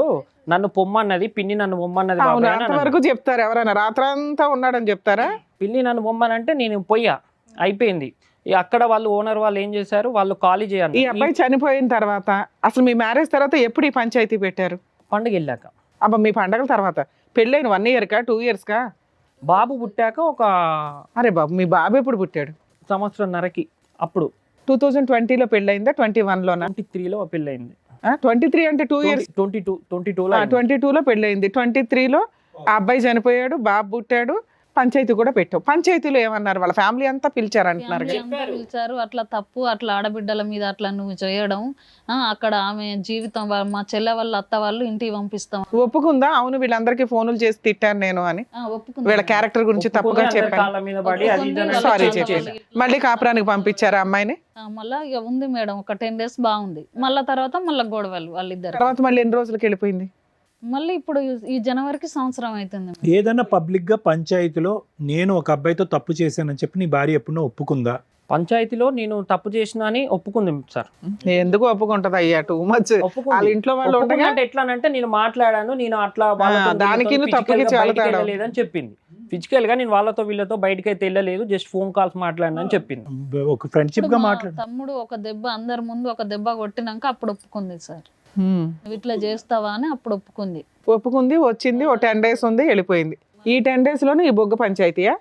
నన్ను పొమ్మన్నది పిన్ని, నన్ను పొమ్మన్నది బాబాయ్ అని అన్నాడు. వరకు చెప్తారు ఎవరైనా, రాత్రంతా ఉన్నాడని చెప్తారా? పిన్ని నన్ను పొమ్మనంటే నేను పోయా, అయిపోయింది. అక్కడ వాళ్ళు ఓనర్ వాళ్ళు ఏం చేశారు, వాళ్ళు ఖాళీ ఈ చేయాలి. అబ్బాయి చనిపోయిన తర్వాత అసలు మీ మ్యారేజ్ తర్వాత ఎప్పుడు ఈ పంచాయతీ పెట్టారు? పండుగ వెళ్ళాక. అబ్బా మీ పండగల తర్వాత పెళ్ళైన 1 year కా 2 years కా? బాబు పుట్టాక ఒక, అరే బాబు మీ బాబు ఎప్పుడు పుట్టాడు? 1.5 సంవత్సరం. అప్పుడు 2020లో పెళ్ళయిందా, 21లోనా? 23లో పెళ్ళయింది. 23 అంటే 2 years. 22లో పెళ్ళయింది, 23లో ఆ అబ్బాయి చనిపోయాడు, బాబు పుట్టాడు, పంచాయతీ కూడా పెట్టావు. పంచాయతీలో ఏమన్నారు, వాళ్ళ ఫ్యామిలీ అంతా పిలిచారంటున్నారు. పిలిచారు, అట్లా తప్పు, అట్లా ఆడబిడ్డల మీద అట్లా నువ్వు చేయడం, అక్కడ ఆమె జీవితం, మా చెల్లె వాళ్ళ అత్త వాళ్ళు ఇంటికి పంపిస్తాం. ఒప్పుకుందా? అవును వీళ్ళందరికీ ఫోన్లు చేసి తిట్టాను నేను అని, వీళ్ళ క్యారెక్టర్ గురించి తప్పుగా చెప్పాను, సారీ చెప్పేసి మళ్ళీ కాపురానికి పంపించారా అమ్మాయిని? మళ్ళా ఇక ఉంది మేడం, ఒక 10 days బాగుంది, మళ్ళా తర్వాత మళ్ళీ గొడవలు వాళ్ళిద్దరు. తర్వాత మళ్ళీ ఎన్ని రోజులకి వెళ్ళిపోయింది? మళ్ళీ ఇప్పుడు ఈ జనవరికి సంవత్సరం అవుతుంది. ఏదైనా పబ్లిక్ గా పంచాయతీలో నేను ఒక అబ్బాయితో తప్పు చేశానని చెప్పి నీ భార్య ఎప్పుడో ఒప్పుకుందా? పంచాయతీలో నేను తప్పు చేసినా అని ఒప్పుకుంది సార్. ఎందుకు ఒప్పుకుంటది అయ్యా, టూ మచ్. వాళ్ళ ఇంట్లో వాళ్ళు ఉండగా ఎట్లానంటే నేను మాట్లాడాను, నేను అట్లా దానికి లేదని చెప్పింది. ఫిజికల్ గా నేను వాళ్ళతో వీళ్ళతో బయటకి అయితే వెళ్ళలేదు, జస్ట్ ఫోన్ కాల్స్ మాట్లాడినా అని చెప్పింది. ఒక ఫ్రెండ్షిప్ గా మాట్లాడు. తమ్ముడు ఒక దెబ్బ, అందరి ముందు ఒక దెబ్బ కొట్టినాక అప్పుడు ఒప్పుకుంది సార్, నువ్వు ఇట్లా చేస్తావా అని అప్పుడు ఒప్పుకుంది. వచ్చింది, ఓ 10 days ఉంది, వెళ్ళిపోయింది. ఈ 10 days లోనే ఈ బొగ్గ పంచాయతీయా?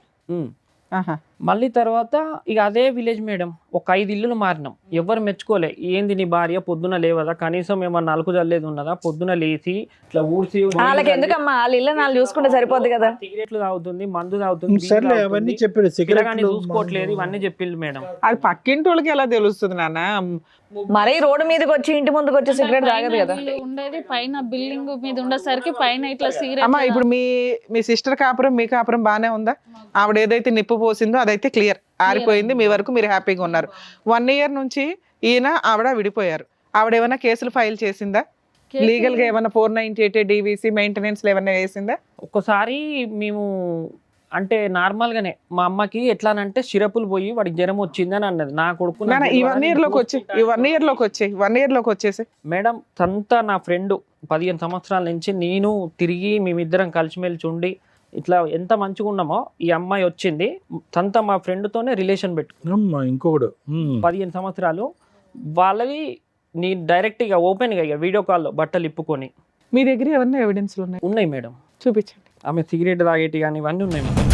మళ్ళీ తర్వాత ఇక అదే విలేజ్ మేడం, ఒక 5 ఇల్లులు మారినాం, ఎవరు మెచ్చుకోలే. ఏంది నీ భార్య పొద్దున లేవదా, కనీసం ఏమన్నా అలుకు జల్లేదు ఉన్నదా, పొద్దున లేచి ఇట్లా ఊడ్చి, వాళ్ళకి ఎందుకమ్మా, వాళ్ళ ఇల్లు నాలుగు చూసుకుంటే సరిపోద్ది కదా. సిగరెట్లు తాగుతుంది, మందు తాగుతుంది, అవన్నీ చెప్పాడు, చూసుకోవట్లేదు, ఇవన్నీ చెప్పింది మేడం. అది పక్కింటి వాళ్ళకి ఎలా తెలుస్తుంది నాన్న? మరీ రోడ్డు మీదకి వచ్చి ఇంటి ముందుకు వచ్చి సిగరెట్ తాగదు కదా. ఉండేది పైన బిల్డింగ్ మీద ఉండేసరికి పైన ఇట్లా సిగరెట్. అమ్మా ఇప్పుడు మీ సిస్టర్ కాపురం, మీ కాపురం బానే ఉందా? ఆవిడ ఏదైతే నిప్పు పోసిందో అదైతే క్లియర్ ఆరిపోయింది, మీ వరకు మీరు హ్యాపీగా ఉన్నారు. 1 year నుంచి ఈయన ఆవిడ విడిపోయారు. ఆవిడ ఏమైనా కేసులు ఫైల్ చేసిందా? లీగల్ గా ఏమైనా 498 DVC మెయింటెనెన్స్ ఏమైనా వేసిందా? ఒక్కసారి మేము అంటే నార్మల్గానే మా అమ్మకి ఎట్లానంటే సిరపులు పోయి వాడికి జ్వరం వచ్చిందని అన్నది. నా కొడుకు నాకు ఈ 1 తెలియదని year లోకి వచ్చి ఈ 1 year లోకి వచ్చి 1 year లోకి వచ్చేసి మేడం తంతా నా ఫ్రెండ్ 15 సంవత్సరాల నుంచి నేను తిరిగి మేమిద్దరం కలిసిమెలిసి ఉండి ఇట్లా ఎంత మంచిగా ఉన్నామో ఈ అమ్మాయి వచ్చింది తంతా మా ఫ్రెండ్తోనే రిలేషన్ పెట్టు ఇంకొకడు 15 సంవత్సరాలు వాళ్ళవి నీ డైరెక్ట్గా ఓపెన్గా ఇక వీడియో కాల్లో బట్టలు ఇప్పుకొని మీ దగ్గర ఏమన్నా ఎవిడెన్స్లు ఉన్నాయి మేడం. చూపించండి. ఆమె సిగరెట్ తాగేటి కానీ ఇవన్నీ ఉన్నాయి మేడం.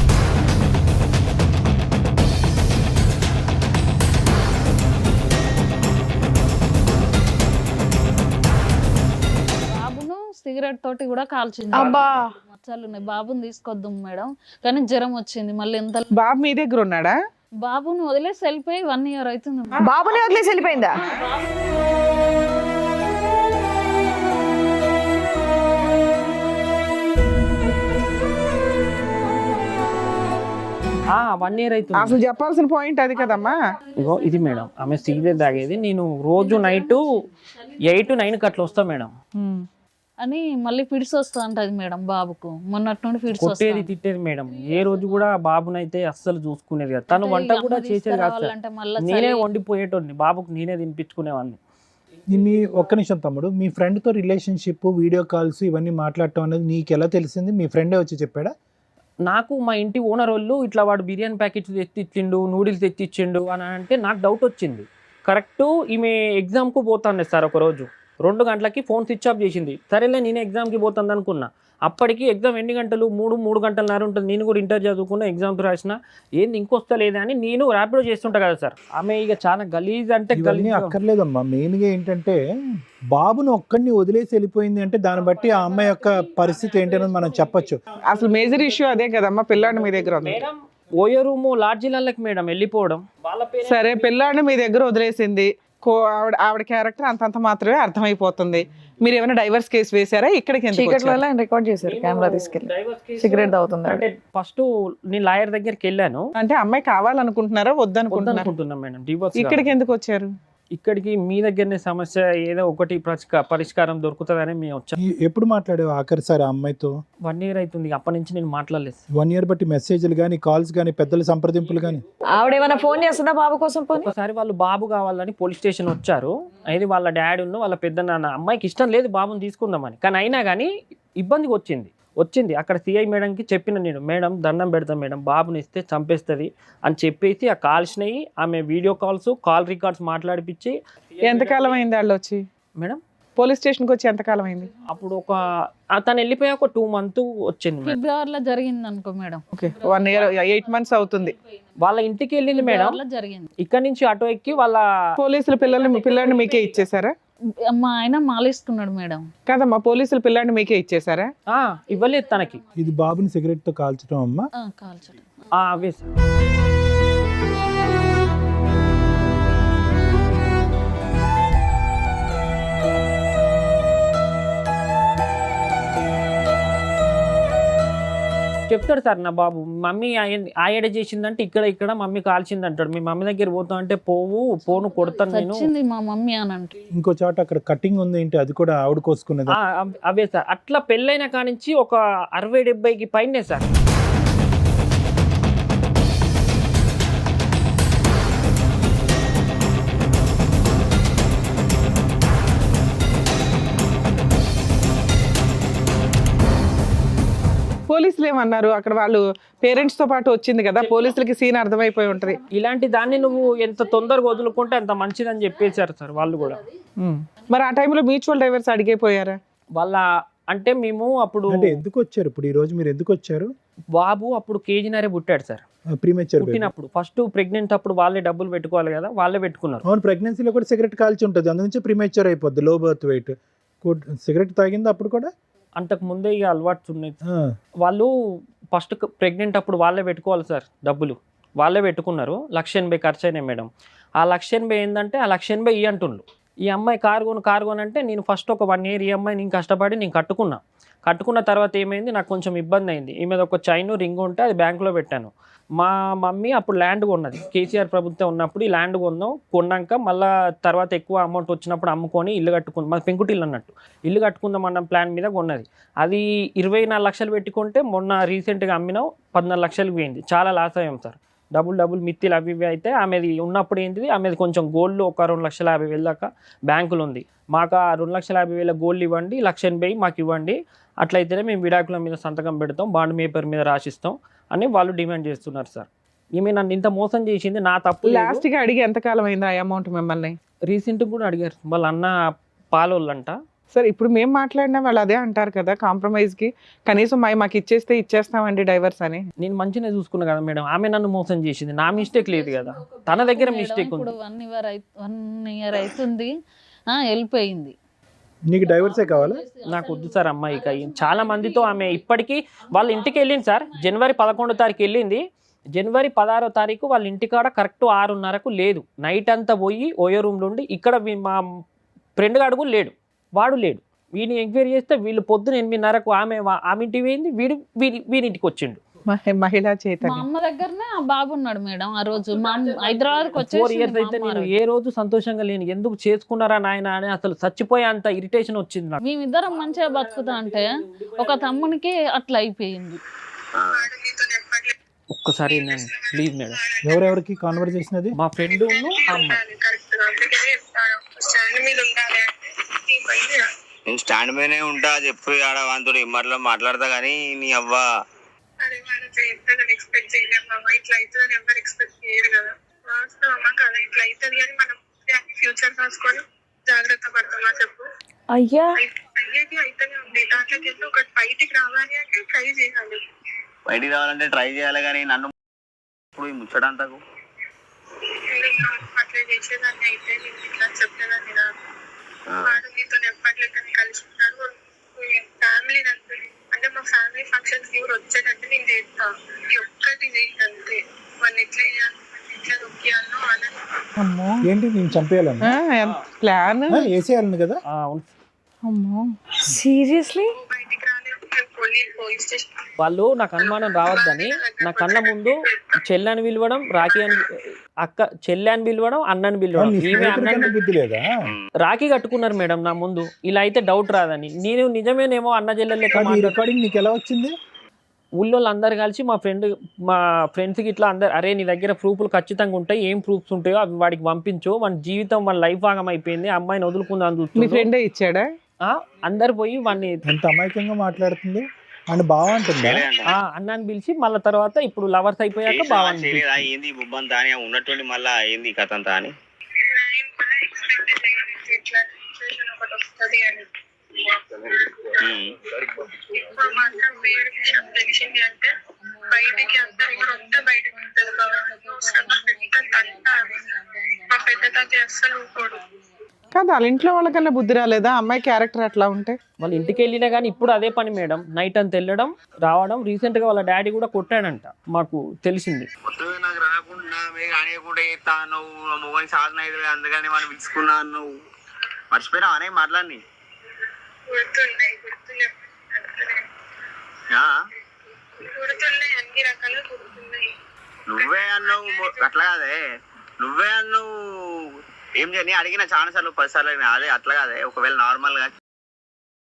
బాబును సిగరెట్ తోటి కూడా కాల్చింది. అబ్బా. మచ్చలు ఉన్నాయి. బాబుని తీసుకొద్దాం మేడం కానీ జ్వరం వచ్చింది. మళ్ళీ ఎంత బాబు మీ దగ్గర ఉన్నాడా? బాబును వదిలేసి వెళ్ళిపోయి 1 year అవుతుంది. బాబుని వదిలేసి వెళ్ళిపోయిందా? ఆ 1 year అవుతుంది. అసలు చెప్పాల్సిన పాయింట్ అది కదమ్మా. ఇగో ఇది మేడం ఆమె సిగరెట్ తాగేది. నేను రోజు నైట్ 8 9 అట్లా వస్తా మేడం. అని మళ్ళీ ఫిడ్స్ వస్తా ఉంటది మేడం బాబుకు. మొన్నటి నుండి ఫిడ్స్ కొట్టేది తిట్టేది మేడం. ఏ రోజు కూడా బాబునైతే అస్సలు చూసుకునేది కాదు. తను వంట కూడా చేసేది కాదు సార్. నేనే వండిపోయేటోడిని, బాబుకు నేనే తినిపించుకునేవాడిని. మీ ఒక్క నిమిషం తమ్ముడు, మీ ఫ్రెండ్తో రిలేషన్షిప్, వీడియో కాల్స్ ఇవన్నీ మాట్లాడటం అనేది నీకు ఎలా తెలిసింది? మీ ఫ్రెండే వచ్చి చెప్పాడా? నాకు మా ఇంటి ఓనర్ వాళ్ళు ఇట్లా వాడు బిర్యానీ ప్యాకెట్స్ తెచ్చిచ్చిండు, నూడిల్స్ తెచ్చిచ్చిండు అని అంటే నాకు డౌట్ వచ్చింది. కరెక్ట్ ఈమె ఎగ్జామ్కు పోతాను సార్. ఒకరోజు 2 గంటలకి ఫోన్ స్విచ్ ఆఫ్ చేసింది. సరేలే నేను ఎగ్జామ్కి పోతాను అనుకున్నా. అప్పటికి ఎగ్జామ్ ఎన్ని గంటలు 3 గంటలన్నర ఉంటుంది. నేను కూడా ఇంటర్ చదువుకున్నా, ఎగ్జామ్స్ రాసిన. ఏంది ఇంకొస్తలేదా అని నేను ర్యాపిడో చేస్తుంటా కదా సార్. ఆమె ఇక చాలా గలీజ్ అంటే ఇవన్నీ అక్కర్లేదమ్మా. మెయిన్గా ఏంటంటే బాబును ఒక్కడిని వదిలేసి వెళ్ళిపోయింది అంటే దాన్ని బట్టి ఆ అమ్మాయి యొక్క పరిస్థితి ఏంటనేది మనం చెప్పొచ్చు. అసలు మేజర్ ఇష్యూ అదే కదమ్మా. పిల్లాడిని మీ దగ్గర ఉంది. మేడం ఓయో రూము లాడ్జీలకి మేడం వెళ్ళిపోవడం. వాళ్ళ పేరు సరే, పిల్లాడిని మీ దగ్గర వదిలేసింది. ఆవిడ క్యారెక్టర్ అంతంత మాత్రమే అర్థమైపోతుంది. మీరు ఏమైనా డైవర్స్ కేసు వేసారా? ఇక్కడికి ఎందుకు చీకట్లో వచ్చారు? ఆయన రికార్డ్ చేశారు కెమెరా తీసుకెళ్ళి. సిగరెట్ తాగుతుంది. అంటే ఫస్ట్ నేను లాయర్ దగ్గరికి వెళ్ళాను. అంటే అమ్మాయి కావాలనుకుంటున్నారా వద్దనుకుంటున్నారా? అనుకుంటున్నాను మేడం డివోర్స్. ఇక్కడికి ఎందుకు వచ్చారు? ఇక్కడికి మీ దగ్గరనే సమస్య ఏదో ఒకటి పరిష్కారం దొరుకుతుందని మేము వచ్చాం. ఎప్పుడు మాట్లాడావు ఆఖరిసారి ఆ అమ్మాయితో? 1 year అవుతుంది. అప్పటి నుంచి నేను మాట్లాడలేదు. 1 year బట్టి మెసేజ్లు కానీ, కాల్స్ కానీ, పెద్దల సంప్రదింపులు కానీ? ఆవిడేమైనా ఫోన్ చేస్తుందా బాబు కోసం? పోనీ ఒకసారి వాళ్ళు బాబు కావాలని పోలీస్ స్టేషన్ వచ్చారు. అయితే వాళ్ళ డాడీ ఉన్న వాళ్ళ పెద్ద నాన్న అమ్మాయికి ఇష్టం లేదు బాబుని తీసుకుందామని. కానీ అయినా కానీ ఇబ్బందికి వచ్చింది. అక్కడ సిఐ మేడంకి చెప్పిన నేను, మేడం దండం పెడతాం మేడం, బాబుని ఇస్తే చంపేస్తుంది అని చెప్పేసి ఆ కాల్స్ని ఆమె వీడియో కాల్ రికార్డ్స్ మాట్లాడిపించి. ఎంతకాలం అయింది వాళ్ళు వచ్చి? మేడం పోలీస్ స్టేషన్కి వచ్చి ఎంతకాలం అయింది? అప్పుడు తను వెళ్ళిపోయా ఒక 2 months వచ్చింది. ఫిబ్రవరిలో జరిగింది అనుకో మేడం. ఓకే, 1 year 8 months అవుతుంది. వాళ్ళ ఇంటికి వెళ్ళింది మేడం. ఫిబ్రవరిలో జరిగింది. ఇక్కడ నుంచి ఆటో ఎక్కి వాళ్ళ పోలీసులు పిల్లాడిని మీకే ఇచ్చేసారా? మా ఆయన మాలేసుకున్నాడు మేడం. కాదమ్మా, పోలీసులు పిల్లాడిని మీకే ఇచ్చేసారా? ఇవ్వలేదు తనకి. ఇది బాబుని సిగరెట్ తో కాల్చడం అమ్మా? కాల్చడం. అవే సార్. చెప్తాడు సార్ నా బాబు, మమ్మీ ఆయడ చేసిందంటే ఇక్కడ మమ్మీ కాల్చింది అంటాడు. మీ మమ్మీ దగ్గర పోతా అంటే పోను కొడతాను నేను. వచ్చింది మా మమ్మీ అని అంటే. ఇంకో చోట అక్కడ కటింగ్ ఉంది ఏంటి, అది కూడా ఆవిడ కోసుకునేది? అవే సార్. అట్లా పెళ్ళైన కానించి ఒక 60-70కి పైనే సార్. పోలీసులు ఏమన్నారు? అక్కడ వాళ్ళు పేరెంట్స్ తో పాటు వచ్చింది కదా, పోలీసులకి సీన్ అర్థమైపోయి ఉంటది. ఇలాంటి దాన్ని నువ్వు ఎంత తొందరగా వదులుకుంటే అంత మంచిదని చెప్పేశారు సార్ వాళ్ళు కూడా. మరి ఆ టైంలో మ్యూచువల్ డైవర్స్ అడిగిపోయారా? వాళ్ళ అంటే మేము అప్పుడు అంటే ఎందుకు వచ్చారు ఇప్పుడు ఈ రోజు మీరు ఎందుకు వచ్చారు? బాబు అప్పుడు కేజీనరే పుట్టాడు సార్. ప్రీమెచ్యూర్ పుట్టినప్పుడు ఫస్ట్ ప్రెగ్నెంట్ అప్పుడు వాళ్ళే డబ్బులు పెట్టుకోవాలి కదా, వాళ్ళే పెట్టుకున్నారు. అవును, ప్రెగ్నెన్సీలో కూడా సిగరెట్ కాల్చి ఉంటుంది, అందు నుంచి ప్రీమెచ్యూర్ అయిపోద్ది, లో బర్త్ వెయిట్. సిగరెట్ తాగింది అప్పుడు కూడా? అంతకు ముందే ఇక అలవాటు ఉన్నాయి. వాళ్ళు ఫస్ట్ ప్రెగ్నెంట్ అప్పుడు వాళ్ళే పెట్టుకోవాలి సార్, డబ్బులు వాళ్ళే పెట్టుకున్నారు. 1,80,000 ఖర్చు అయినాయి మేడం. ఆ 1,80,000 ఏంటంటే ఆ 1,80,000 ఇయ్యంటుండ్రు. ఈ అమ్మాయి కారు కొను అంటే నేను ఫస్ట్ ఒక 1 year ఈ అమ్మాయి నేను కష్టపడి నేను కట్టుకున్నా. కట్టుకున్న తర్వాత ఏమైంది, నాకు కొంచెం ఇబ్బంది అయింది. ఈమెది ఒక చైన్ రింగ్ ఉంటే అది బ్యాంకులో పెట్టాను. మా మమ్మీ అప్పుడు ల్యాండ్ కొన్నది, కేసీఆర్ ప్రభుత్వం ఉన్నప్పుడు ఈ ల్యాండ్ కొన్నాక మళ్ళీ తర్వాత ఎక్కువ అమౌంట్ వచ్చినప్పుడు అమ్ముకొని ఇల్లు కట్టుకుంది. మాది పెంకుటిల్లు అన్నట్టు, ఇల్లు కట్టుకుందాం అన్న ప్లాన్ మీద కొన్నది. అది 24 లక్షలు పెట్టుకుంటే మొన్న రీసెంట్గా అమ్మినాం 14 లక్షలకు పోయింది. చాలా లాస్ అయ్యాం సార్. డబుల్ మిత్తిలు అవి ఇవి అయితే ఆమెది ఉన్నప్పుడు ఏంటిది, ఆమెది కొంచెం గోల్డ్ ఒక 2,50,000 దాకా బ్యాంకులు ఉంది. మాకు ఆ 2,50,000 గోల్డ్ ఇవ్వండి, 1,80,000 మాకు ఇవ్వండి, అట్లయితేనే మేము విడాకుల మీద సంతకం పెడతాం, బాండ్ పేపర్ మీద రాసిస్తాం అని వాళ్ళు డిమాండ్ చేస్తున్నారు సార్. ఈమె నన్ను ఇంత మోసం చేసింది, నా తప్పు. లాస్ట్ గా అడిగి ఎంతకాలం అయింది ఆ అమౌంట్ మిమ్మల్ని? రీసెంట్ కూడా అడిగారు వాళ్ళ అన్న పాలోళ్ళంట. సరే ఇప్పుడు మేము మాట్లాడినా వాళ్ళు అదే అంటారు కదా, కాంప్రమైజ్ కి కనీసం మాకు ఇచ్చేస్తే ఇచ్చేస్తామండి డైవర్స్ అని. నేను మంచిగా చూసుకున్నా కదా మేడం, ఆమె నన్ను మోసం చేసింది, నా మిస్టేక్ లేదు కదా, తన దగ్గర మిస్టేక్ ఉంది. ఇప్పుడు 1 year అవుతుంది, వెళ్ళిపోయింది. నీకు డైవర్సే కావాలా? నాకు వద్దు సార్ అమ్మాయి. ఇక చాలా మందితో ఆమె ఇప్పటికీ వాళ్ళ ఇంటికి వెళ్ళింది సార్. జనవరి 11వ తారీఖు వెళ్ళింది, జనవరి 16వ తారీఖు వాళ్ళ ఇంటికాడ కరెక్ట్ 6:30కు లేదు. నైట్ అంతా పోయి ఓయో రూమ్లో ఉండి, ఇక్కడ మా ఫ్రెండ్ గాడు కూడా లేడు, వాడు లేడు. వీడిని ఎంక్వైరీ చేస్తే వీళ్ళు పొద్దున 8:30కు ఆమె ఇంటికి పోయింది, వీడింటికి వచ్చిండు. మహిళా మా చైతన్యం. అమ్మ దగ్గరనే ఆ బాబు ఉన్నాడు మేడం. ఆ రోజు మా హైదరాబాద్కి 4 years వచ్చేసి అయితే నేను ఏ రోజు సంతోషంగా లేను. ఎందుకు చేసుకున్నారా నాయన అని అసలు చచ్చిపోయే అంత ఇరిటేషన్ వచ్చింది నాకు. మేమిద్దరం మంచిగా బతుకుతా అంటే ఒక తమ్మునికి అట్లా అయిపోయింది. ఒక్కసారి నేను ప్లీజ్ మేడం. ఎవరెవరికి కాన్వర్జేషన్ అది? మా ఫ్రెండ్ అమ్మాయి. నేను స్టాండ్ మీదనే ఉంటా, చెప్పు ఆడ వాంతుడు ఇమ్మట్లో మాట్లాడతా కానీ నీ అవ్వ ఎక్స్పెక్ట్ చేయలేము. ఇట్లా అవుతుందని ఎవరు ఎక్స్పెక్ట్ చేయరు కదా. వాస్తవమా కదా, ఇట్లా అవుతుంది అని మనం ఫ్యూచర్ రాసుకొని జాగ్రత్త పడతామా చెప్పు. అయ్యా అయ్యేది అయితేనే ఉంది. దాంట్లోకి వెళ్ళి ఒకటి బయటికి రావాలి అంటే ట్రై చేయాలి. బయటికి రావాలంటే ట్రై చేయాలి కానీ నన్ను ఇప్పుడు ఈ ముచ్చడంతకు అట్లా చేసేదాన్ని అయితే నేను ఇట్లా చెప్పేదాన్ని రాదు. వాడు నీతో ఎప్పట్లేకని కలిసి ఉన్నాడు. ఫ్యామిలీ అంటే మా ఫ్యామిలీ ఫంక్షన్స్ ఎవరు వచ్చేటట్టు నేను చేస్తా. ఈ ఒక్కటి చేయాలంటే వాళ్ళు ఎట్లా చేయాలి, ఎట్లా నొక్కియాలో అని. అమ్మో ఏంటి నేను చంపేయాలని ప్లాన్ వేసేయాలని కదా? అవును. అమ్మో సీరియస్లీ? బయటికి రాలేదు. పోలీస్ స్టేషన్ వాళ్ళు నాకు అనుమానం రావద్దని నా కళ్ళ ముందు చెల్లని పిలవడం, రాఖీ అని చెల్లి అని పిలవడం, అన్నని పిలవడం. నీ ఈమె స్నేహితుడికన్నా అన్నని బుద్ధి లేదా? రాఖీ కట్టుకున్నారు మేడం నా ముందు. ఇలా అయితే డౌట్ రాదని నేను నిజమేనేమో అన్న చెల్లెలు లెక్క కానీ ఈ మాట్లాడు. రికార్డింగ్ నీకు ఎలా వచ్చింది? ఊళ్ళో అందరు కలిసి మా ఫ్రెండ్స్కి ఇట్లా అందరు, అరే నీ దగ్గర ప్రూఫ్లు ఖచ్చితంగా ఉంటాయి, ఏం ప్రూఫ్స్ ఉంటాయో అవి వాడికి పంపించు, మన జీవితం మన లైఫ్ భాగం అయిపోయింది, అమ్మాయిని వదులుకుందాం మీ చూస్తుంది. ఫ్రెండే ఇచ్చాడా? అందరు పోయి వాడిని ఎంత అమాయకంగా మాట్లాడుతుంది అని బాగా అంటుందా? అన్నాన్ని పిలిచి మళ్ళీ తర్వాత ఇప్పుడు లవర్స్ అయిపోయాక బాగుంది. ఏంది బుబ్బంతా అని ఉన్నటువంటి మళ్ళా ఏంది కథ అంతా అని నేను కూడా ఎక్స్పెక్ట్ చేయలేదు ఇట్లా సిచ్యువేషన్ ఒకటి వస్తుంది అని. ఇప్పుడు మాత్రం వేరే విషయం తెలిసింది అంటే బయటికి అందరు కూడా వస్తే బయటకు ఉంటుంది పెద్ద తంట. మా పెద్ద తాత అస్సలు ఊరుకోడు. కాదు వాళ్ళ ఇంట్లో వాళ్ళకన్నా బుద్ధి రాలేదా అమ్మాయి క్యారెక్టర్ అట్లా ఉంటే? వాళ్ళ ఇంటికి వెళ్ళినా కానీ ఇప్పుడు అదే పని మేడం, నైట్ అంతా వెళ్ళడం రావడం. రీసెంట్గా వాళ్ళ డాడీ కూడా కొట్టాడంట, మాకు తెలిసింది. కొత్తగా నాకు రాకుండా మీకు అనేకుండా చేస్తా నువ్వు మొగని సాధన అయితే అందుకని మనం పిలుచుకున్నా నువ్వు మర్చిపోయినావు అనే మాట్లాడి గుర్తున్నాయి అన్ని రకాలు గుర్తున్నాయి. నువ్వే అన్నావు అట్లా కాదే, నువ్వే అన్నావు ఏం చేయని అడిగిన చాలా సార్లు 10 సార్లు అడిగిన. అదే అట్లా కాదే, ఒకవేళ నార్మల్ గా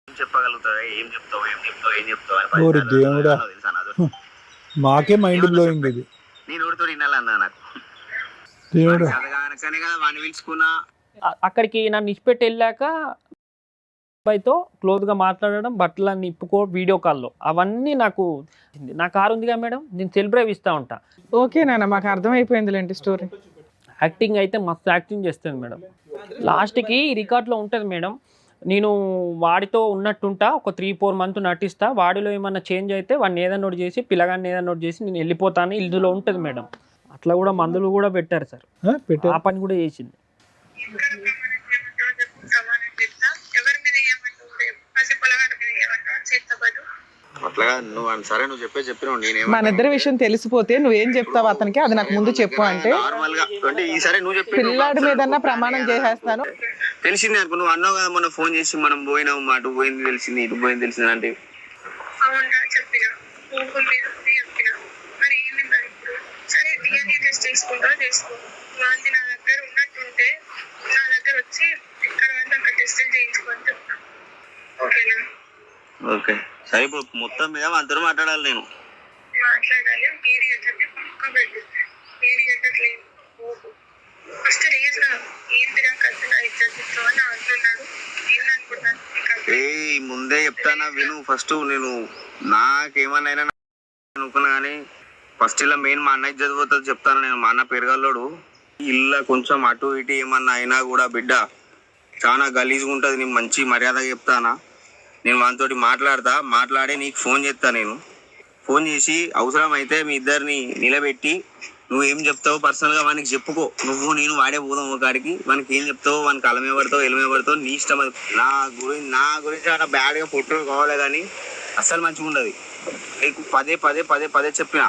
చెప్పగలుగుతావు, ఏం చెప్తావు అని ఓరి దేవుడా, తెలుసా నాతో. మాకే మైండ్ బ్లోయింగ్ ఇది. నేను ఊరితో వినాలన్నా నాకు దేవుడా. కనుకనే కదా వాడిని పిలుచుకున్నా. అక్కడికి నన్ను ఇచ్చిపెట్టి వెళ్ళాక అబ్బాయితో క్లోజ్గా మాట్లాడడం, బట్టలన్నీ ఇప్పుకో వీడియో కాల్లో, అవన్నీ నా కారు ఉందిగా మేడం, నేను సెల్ఫ్ డ్రైవ్ ఇస్తూ ఉంటా. ఓకే నాన్న, మాకు అర్థమైపోయిందిలేంటి స్టోరీ. యాక్టింగ్ అయితే మస్తు యాక్టింగ్ చేస్తుంది మేడం. లాస్ట్కి రికార్డులో ఉంటుంది మేడం, నేను వాడితో ఉన్నట్టుంటా, ఒక 3-4 months నటిస్తా, వాడిలో ఏమన్నా చేంజ్ అయితే వాడిని ఏదన్నా నోట్ చేసి పిల్లగాన్ని ఏదన్నా నోట్ చేసి నేను వెళ్ళిపోతాను, ఇందులో ఉంటుంది మేడం. అట్లా కూడా మందులు కూడా పెట్టారు సార్, ఆ పని కూడా చేసింది. ఎవరి మీద ఏమంటావు, పసి పొలగాడి మీద ఏమంటావు, చేతబడు. అట్లా నువ్వు సరే నువ్వు చెప్పినావు నేనేమో మన ఇద్దరి విషయం తెలిసిపోతే నువ్వేం చెప్తావు అతనికి, అది నాకు ముందు చెప్పు అంటే నార్మల్ గా అంటే ఈసారి నువ్వు చెప్పి పిల్లాడి మీదన్నా ప్రమాణం చేసేస్తాను. తెలిసింది అనుకో, నువ్వు అన్నావు కదా మొన్న ఫోన్ చేసి మనం పోయినాం, అటు పోయింది తెలిసింది, ఇటు పోయింది తెలిసింది అంటే అవునా చెప్పిన గూగుల్ మీద ఉంది చెప్పిన. మరి ఏంది మరి ఇప్పుడు? సరే డిఎన్ఏ టెస్ట్ చేసుకుంటా చేసుకో. వాళ్ళది నా దగ్గర ఉన్నట్టుంటే నా దగ్గర వచ్చి ఇక్కడ వల్ల అక్కడ టెస్టులు చేయించుకొని చెప్తా. ఓకేనా? ఓకే సరే, ఇప్పుడు మొత్తం మీద అందరూ మాట్లాడాలి. నేను మాట్లాడాలి. మీరు ఎట్లంటే పక్క పెట్టు. మీరు ఎట్టట్లేదు ఫస్ట్ రీజన్ ఏంటిరా కథ నా ఇద్దరు అని అంటున్నాడు. ఏందనుకుంటున్నాను ముందే చెప్తానా విను. ఫస్ట్ నేను నాకేమన్నా అనుకున్నా కానీ ఫస్ట్ ఇలా మెయిన్ మా అన్న ఇజ్జత్ పోతుంది చెప్తాను నేను. మా అన్న పెరగల్లోడు. ఇల్లు కొంచెం అటు ఇటు ఏమన్నా అయినా కూడా బిడ్డ చాలా గలీజ్గా ఉంటుంది. నేను మంచి మర్యాదగా చెప్తానా. నేను వానితోటి మాట్లాడి నీకు ఫోన్ చేస్తా. నేను ఫోన్ చేసి అవసరం అయితే మీ ఇద్దరిని నిలబెట్టి నువ్వు ఏం చెప్తావు పర్సనల్గా వానికి చెప్పుకో. నువ్వు నేను వాడే పోదాం ఒకడికి. వానికి ఏం చెప్తావు, వానికి అలమే పడతావు ఎలమే పడతావు నీ ఇష్టం. నా గురించి అలా బ్యాడ్గా ఫోటో కావాలి కానీ అస్సలు మంచిగా ఉండదు. నీకు పదే చెప్పిన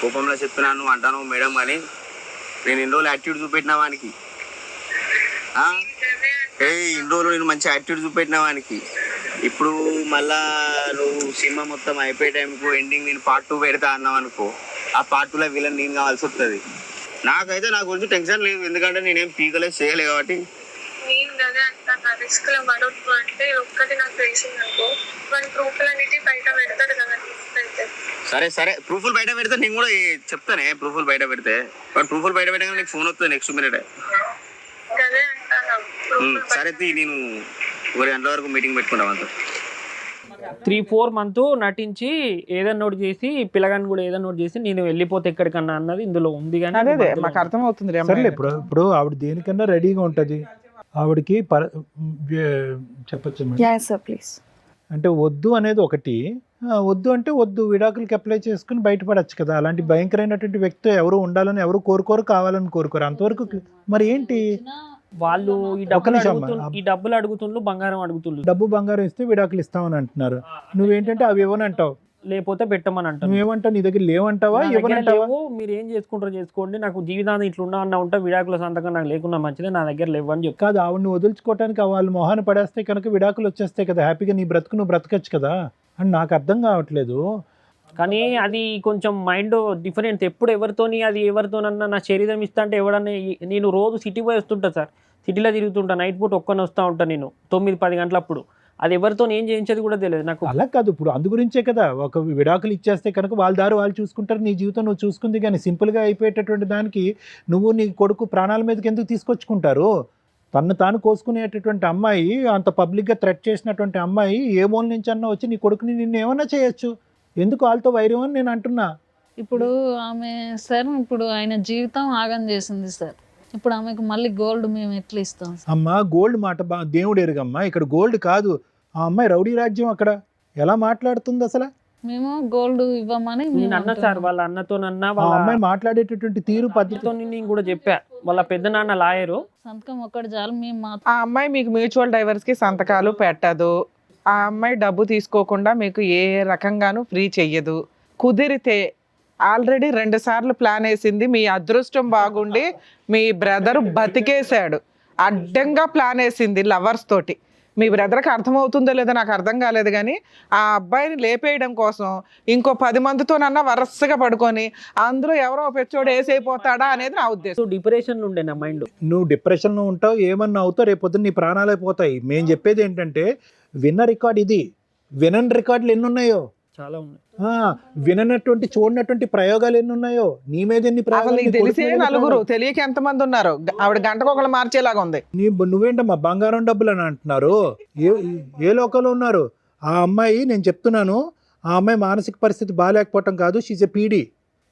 కోపంలో చెప్పినా నువ్వు అంటాను మేడం అని. నేను ఎన్ని రోజులు యాటిట్యూడ్ చూపెట్టినా వానికి. ఇన్ని రోజులు నేను మంచి యాటిట్యూడ్ చూపెట్టినా వానికి. ఇప్పుడు మళ్ళా నువ్వు సినిమా మొత్తం అయిపోయే టైంకు ఎండింగ్ నేను పార్ట్ 2 పెడతా అన్నావు అనుకో, ఆ పార్ట్ 2లో విలన్ నేను కావాల్సి వస్తుంది. నాకైతే నా గురించి టెన్షన్ లేదు, ఎందుకంటే నేనేం పీకలే చేయలేదు కాబట్టి. నేను అదే అంటాను, రిస్క్ లో పడొద్దు అంటే ఒక్కటి నాకు తెలిసింది అనుకో, వాడి ప్రూఫ్లు అన్నిటి బయట పెడతాడు కదా. సరే ప్రూఫ్లు బయట పెడితే నేను కూడా చెప్తానే. ప్రూఫ్లు బయట పెడితే ప్రూఫ్లు బయట పెట్టగా నీకు ఫోన్ వస్తుంది నెక్స్ట్ మినిట్. అదే అంటాను. సరే నేను 1 గంటల వరకు మీటింగ్ పెట్టుకుంటాం అంతా. 3-4 మంత్ నటించి ఏదన్నా నోట్ చేసి పిల్లగాని కూడా ఏదన్నా నోట్ చేసి నేను వెళ్ళిపోతే ఎక్కడికన్నా అన్నది ఇందులో ఉంది. కానీ అదే మాకు అర్థమవుతుంది. సరేలే, ఇప్పుడు ఆవిడ దేనికన్నా రెడీగా ఉంటుంది. ఆవిడకి చెప్పచ్చు సార్ ప్లీజ్. అంటే వద్దు అనేది ఒకటి, వద్దు అంటే వద్దు, విడాకులకి అప్లై చేసుకుని బయటపడచ్చు కదా. అలాంటి భయంకరమైనటువంటి వ్యక్తి ఎవరు ఉండాలని ఎవరు కోరుకోరు, కావాలని కోరుకోరు. అంతవరకు మరి ఏంటి వాళ్ళు ఈ డబ్బులు అడుగుతుండ్రు, బంగారం అడుగుతుండ్రు. డబ్బు బంగారం ఇస్తే విడాకులు ఇస్తామని అంటున్నారు. నువ్వేంటంటే అవి ఇవ్వనంటావు, లేకపోతే పెట్టమని అంటావు. నువ్వేమంటావు, నీ దగ్గర లేవంటావా ఇవ్వనంటావా? మీరు ఏం చేసుకుంటారో చేసుకోండి, నాకు జీవితాన్ని ఇట్లా ఉన్నా ఉంటా, విడాకుల సంతకం నాకు లేకుండా మంచిదే, నా దగ్గర లేవని చెప్పి. కాదు, ఆవిడని వదులుచుకోవటానికి వాళ్ళు మొహాన్ని పడేస్తే కనుక విడాకులు వచ్చేస్తాయి కదా. హ్యాపీగా నీ బ్రతుకు నువ్వు బ్రతకచ్చు కదా అని నాకు అర్థం కావట్లేదు. కానీ అది కొంచెం మైండ్ డిఫరెంట్. ఎప్పుడు ఎవరితోనన్నా నా శరీరం ఇస్తా అంటే ఎవడన్నా. నేను రోజు సిటీ పోయి వస్తుంటా సార్, సిటీలో తిరుగుతుంటా, నైట్ పూట ఒక్కని వస్తూ ఉంటాను నేను 9-10 గంటలప్పుడు. అది ఎవరితో ఏం చేయించేది కూడా తెలియదు నాకు. అలా కాదు, ఇప్పుడు అందు గురించే కదా ఒక విడాకులు ఇచ్చేస్తే కనుక వాళ్ళ దారి వాళ్ళు చూసుకుంటారు, నీ జీవితం నువ్వు చూసుకుంది. కానీ సింపుల్గా అయిపోయేటటువంటి దానికి నువ్వు నీ కొడుకు ప్రాణాల మీదకి ఎందుకు తీసుకొచ్చుకుంటారు? తను తాను కోసుకునేటటువంటి అమ్మాయి, అంత పబ్లిక్గా థ్రెట్ చేసినటువంటి అమ్మాయి ఏ మూల నుంచి అన్నా వచ్చి నీ కొడుకుని నిన్ను ఏమన్నా చేయొచ్చు. ఎందుకు వాళ్ళతో వైరం అని నేను అంటున్నా. ఇప్పుడు ఆమె సార్, ఇప్పుడు ఆయన జీవితం ఆగం చేసింది సార్. ఇప్పుడు ఆమెకు మళ్ళీ గోల్డ్ మేము ఎట్లా ఇస్తాం? అమ్మా గోల్డ్ మాట దేవుడు ఎరుగమ్మా, ఇక్కడ గోల్డ్ కాదు. ఆ అమ్మాయి రౌడీ రాజ్యం అక్కడ ఎలా మాట్లాడుతుంది అసలు? మేము గోల్డ్ ఇవ్వమని నేను అన్న సార్, వాళ్ళ అన్నతోనన్నా ఆ అమ్మాయి మాట్లాడేటటువంటి తీరు పద్ధతితో నేను కూడా చెప్పా. వాళ్ళ పెద్ద నాన్న లాయరు, సంతకం ఒక్కటి చాలు. మేము ఆ అమ్మాయి మీకు మ్యూచువల్ డైవర్స్కి సంతకాలు పెట్టదు. ఆ అమ్మాయి డబ్బు తీసుకోకుండా మీకు ఏ రకంగానూ ఫ్రీ చెయ్యదు. కుదిరితే ఆల్రెడీ 2 సార్లు ప్లాన్ వేసింది. మీ అదృష్టం బాగుండి మీ బ్రదర్ బతికేశాడు. అడ్డంగా ప్లాన్ వేసింది లవర్స్ తోటి. మీ బ్రదర్కి అర్థమవుతుందో లేదో నాకు అర్థం కాలేదు, కానీ ఆ అబ్బాయిని లేపేయడం కోసం ఇంకో 10 మందితోనన్నా వరుసగా పడుకొని అందులో ఎవరో పెచ్చోడు వేసైపోతాడా అనేది నా ఉద్దేశం. డిప్రెషన్ ఉండే నా మైండ్. నువ్వు డిప్రెషన్లో ఉంటావు, ఏమన్నా అవుతావు, రేపొద్దున నీ ప్రాణాలే పోతాయి. మేము చెప్పేది ఏంటంటే విన్న రికార్డ్ ఇది. వినని రికార్డులు ఎన్ని ఉన్నాయో చాలా ఉన్నాయి. విననటువంటి చూడనటువంటి ప్రయోగాలు ఎన్ని ఉన్నాయో. నీ మీద ఎన్ని ప్రయోగాలు, తెలిసే నలుగురు, తెలియక ఎంతమంది ఉన్నారు. ఆవిడ గంటకు ఒకళ్ళు మార్చేలాగా ఉంది. నువ్వేంటమ్మా బంగారం డబ్బులు అని అంటున్నారు? ఏ లోకంలో ఉన్నారు? ఆ అమ్మాయి, నేను చెప్తున్నాను, ఆ అమ్మాయి మానసిక పరిస్థితి బాగాలేకపోవటం కాదు, షీజ్ ఎ పీడీ.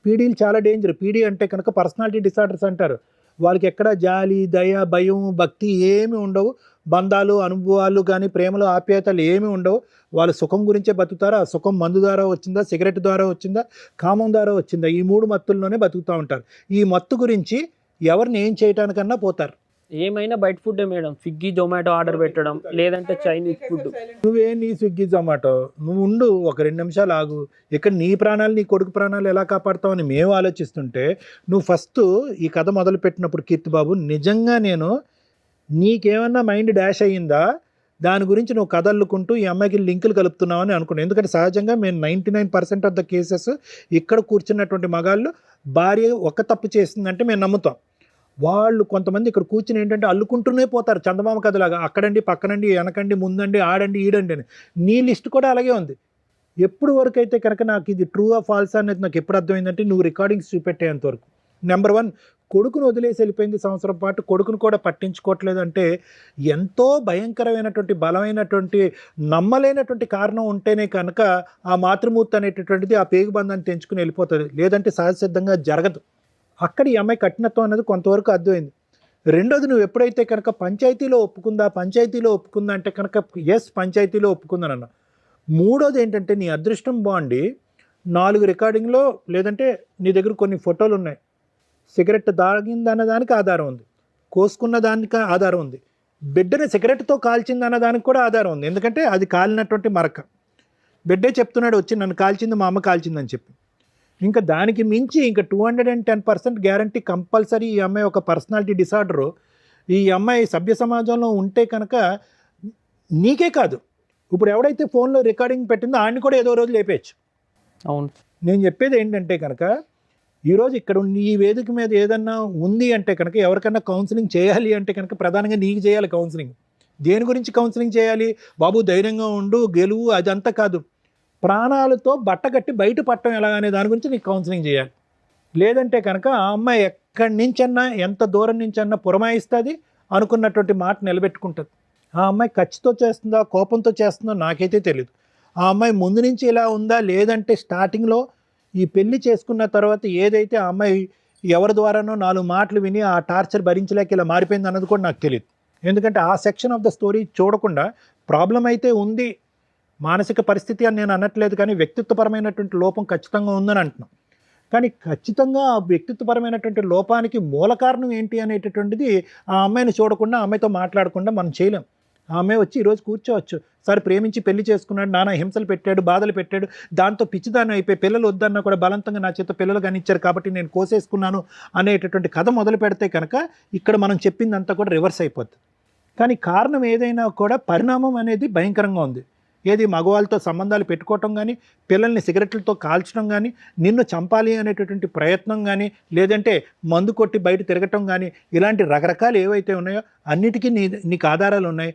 పీడీలు చాలా డేంజర్. పీడీ అంటే కనుక పర్సనాలిటీ డిసార్డర్స్ అంటారు. వాళ్ళకి ఎక్కడ జాలి, దయ, భయం, భక్తి ఏమి ఉండవు. బంధాలు, అనుభవాలు కానీ ప్రేమలు, ఆప్యాయతలు ఏమీ ఉండవు. వాళ్ళు సుఖం గురించే బతుకుతారు. ఆ సుఖం మందు ద్వారా వచ్చిందా, సిగరెట్ ద్వారా వచ్చిందా, కామం ద్వారా వచ్చిందా, ఈ 3 మత్తుల్లోనే బతుకుతూ ఉంటారు. ఈ మత్తు గురించి ఎవరిని ఏం చేయటానికన్నా పోతారు. ఏమైనా బయట food madam, Swiggy Zomato order పెట్టడం, లేదంటే చైనీస్ ఫుడ్. నువ్వే నీ స్విగ్గీ జొమాటో, నువ్వు ఉండు, ఒక 2 నిమిషాలు ఆగు. ఇక్కడ నీ ప్రాణాలు, నీ కొడుకు ప్రాణాలు ఎలా కాపాడుతావని మేము ఆలోచిస్తుంటే, నువ్వు ఫస్ట్ ఈ కథ మొదలు పెట్టినప్పుడు కీర్తి బాబు, నిజంగా నేను నీకేమన్నా మైండ్ డాష్ అయ్యిందా? దాని గురించి నువ్వు కదలుకుంటూ ఈ అమ్మాయికి లింకులు కలుపుతున్నావు అని అనుకున్నాను. ఎందుకంటే సహజంగా మేము 99% ఆఫ్ ద కేసెస్ ఇక్కడ కూర్చున్నటువంటి మగాళ్ళు భార్య ఒక తప్పు చేసిందంటే మేము నమ్ముతాం. వాళ్ళు కొంతమంది ఇక్కడ కూర్చుని ఏంటంటే అల్లుకుంటూనే పోతారు చందమామ కథలాగా, అక్కడండి పక్కనండి వెనకండి ముందండి ఆడండి ఈడండి అని. నీ లిస్ట్ కూడా అలాగే ఉంది. ఎప్పుడు వరకు అయితే కనుక నాకు ఇది ట్రూ ఆ ఫాల్స్ అనేది నాకు ఎప్పుడు అర్థమైందంటే నువ్వు రికార్డింగ్స్ చూపెట్టేంత వరకు. నెంబర్ 1, కొడుకును వదిలేసి వెళ్ళిపోయింది సంవత్సరం పాటు, కొడుకును కూడా పట్టించుకోవట్లేదు అంటే ఎంతో భయంకరమైనటువంటి బలమైనటువంటి నమ్మలేనటువంటి కారణం ఉంటేనే కనుక ఆ మాతృమూర్తి అనేటటువంటిది ఆ పేగుబంధాన్ని తెంచుకుని వెళ్ళిపోతుంది, లేదంటే సహజసిద్ధంగా జరగదు. అక్కడ ఈ అమ్మాయి కఠినత్వం అనేది కొంతవరకు అర్థమైంది. రెండోది, నువ్వు ఎప్పుడైతే కనుక పంచాయతీలో ఒప్పుకుందా అంటే కనుక ఎస్ పంచాయతీలో ఒప్పుకుందానన్న. మూడోది ఏంటంటే నీ అదృష్టం బాగుండి 4 రికార్డింగ్లో లేదంటే నీ దగ్గర కొన్ని ఫోటోలు ఉన్నాయి. సిగరెట్ తాగిందన్న దానికి ఆధారం ఉంది, కోసుకున్న దానికి ఆధారం ఉంది, బిడ్డని సిగరెట్తో కాల్చిందన్న దానికి కూడా ఆధారం ఉంది. ఎందుకంటే అది కాలినటువంటి మరక. బిడ్డే చెప్తున్నాడు వచ్చి నన్ను కాల్చింది మా అమ్మ కాల్చిందని చెప్పి. ఇంకా దానికి మించి ఇంకా 210% గ్యారంటీ కంపల్సరీ ఈ అమ్మాయి ఒక పర్సనాలిటీ డిసార్డరు. ఈ అమ్మాయి సభ్య సమాజంలో ఉంటే కనుక నీకే కాదు, ఇప్పుడు ఎవడైతే ఫోన్లో రికార్డింగ్ పెట్టిందో ఆడిని కూడా ఏదో రోజు లేపేయచ్చు. అవును. నేను చెప్పేది ఏంటంటే కనుక ఈరోజు ఇక్కడ ఈ వేదిక మీద ఏదన్నా ఉంది అంటే కనుక ఎవరికన్నా కౌన్సిలింగ్ చేయాలి అంటే కనుక ప్రధానంగా నీకు చేయాలి కౌన్సిలింగ్. దేని గురించి కౌన్సిలింగ్ చేయాలి బాబు? ధైర్యంగా ఉండు, గెలువు, అదంతా కాదు. ప్రాణాలతో బట్టగట్టి బయట పట్టడం ఎలా అనే దాని గురించి నీకు కౌన్సిలింగ్ చేయాలి. లేదంటే కనుక ఆ అమ్మాయి ఎక్కడి నుంచన్నా ఎంత దూరం నుంచన్నా పురమాయిస్తుంది, అనుకున్నటువంటి మాట నిలబెట్టుకుంటుంది. ఆ అమ్మాయి ఖర్చుతో చేస్తుందా కోపంతో చేస్తుందో నాకైతే తెలియదు. ఆ అమ్మాయి ముందు నుంచి ఇలా ఉందా లేదంటే స్టార్టింగ్లో ఈ పెళ్లి చేసుకున్న తర్వాత ఏదైతే ఆ అమ్మాయి ఎవరి ద్వారానో 4 మాటలు విని ఆ టార్చర్ భరించలేక ఇలా మారిపోయింది అన్నది కూడా నాకు తెలియదు. ఎందుకంటే ఆ సెక్షన్ ఆఫ్ ద స్టోరీ చూడకుండా ప్రాబ్లం అయితే ఉంది, మానసిక పరిస్థితి అని నేను అనట్లేదు, కానీ వ్యక్తిత్వపరమైనటువంటి లోపం ఖచ్చితంగా ఉందని అంటున్నాం. కానీ ఖచ్చితంగా ఆ వ్యక్తిత్వపరమైనటువంటి లోపానికి మూల కారణం ఏంటి అనేటటువంటిది ఆ అమ్మాయిని చూడకుండా, ఆ అమ్మాయితో మాట్లాడకుండా మనం చేయలేం. ఆ అమ్మాయి వచ్చి ఈరోజు కూర్చోవచ్చు, సరే ప్రేమించి పెళ్లి చేసుకున్నాడు, నానా హింసలు పెట్టాడు, బాధలు పెట్టాడు, దాంతో పిచ్చిదాన్ని అయిపోయి పిల్లలు వద్దన్నా కూడా బలవంతంగా నా చేత పిల్లలు కానిచ్చారు కాబట్టి నేను కోసేసుకున్నాను అనేటటువంటి కథ మొదలు పెడితే కనుక ఇక్కడ మనం చెప్పిందంతా కూడా రివర్స్ అయిపోద్ది. కానీ కారణం ఏదైనా కూడా పరిణామం అనేది భయంకరంగా ఉంది. ఏది మగవాళ్ళతో సంబంధాలు పెట్టుకోవటం కానీ, పిల్లల్ని సిగరెట్లతో కాల్చడం కానీ, నిన్ను చంపాలి అనేటటువంటి ప్రయత్నం కానీ, లేదంటే మందు కొట్టి బయట తిరగటం కానీ, ఇలాంటి రకరకాలు ఏవైతే ఉన్నాయో అన్నిటికీ నీకు ఆధారాలు ఉన్నాయి.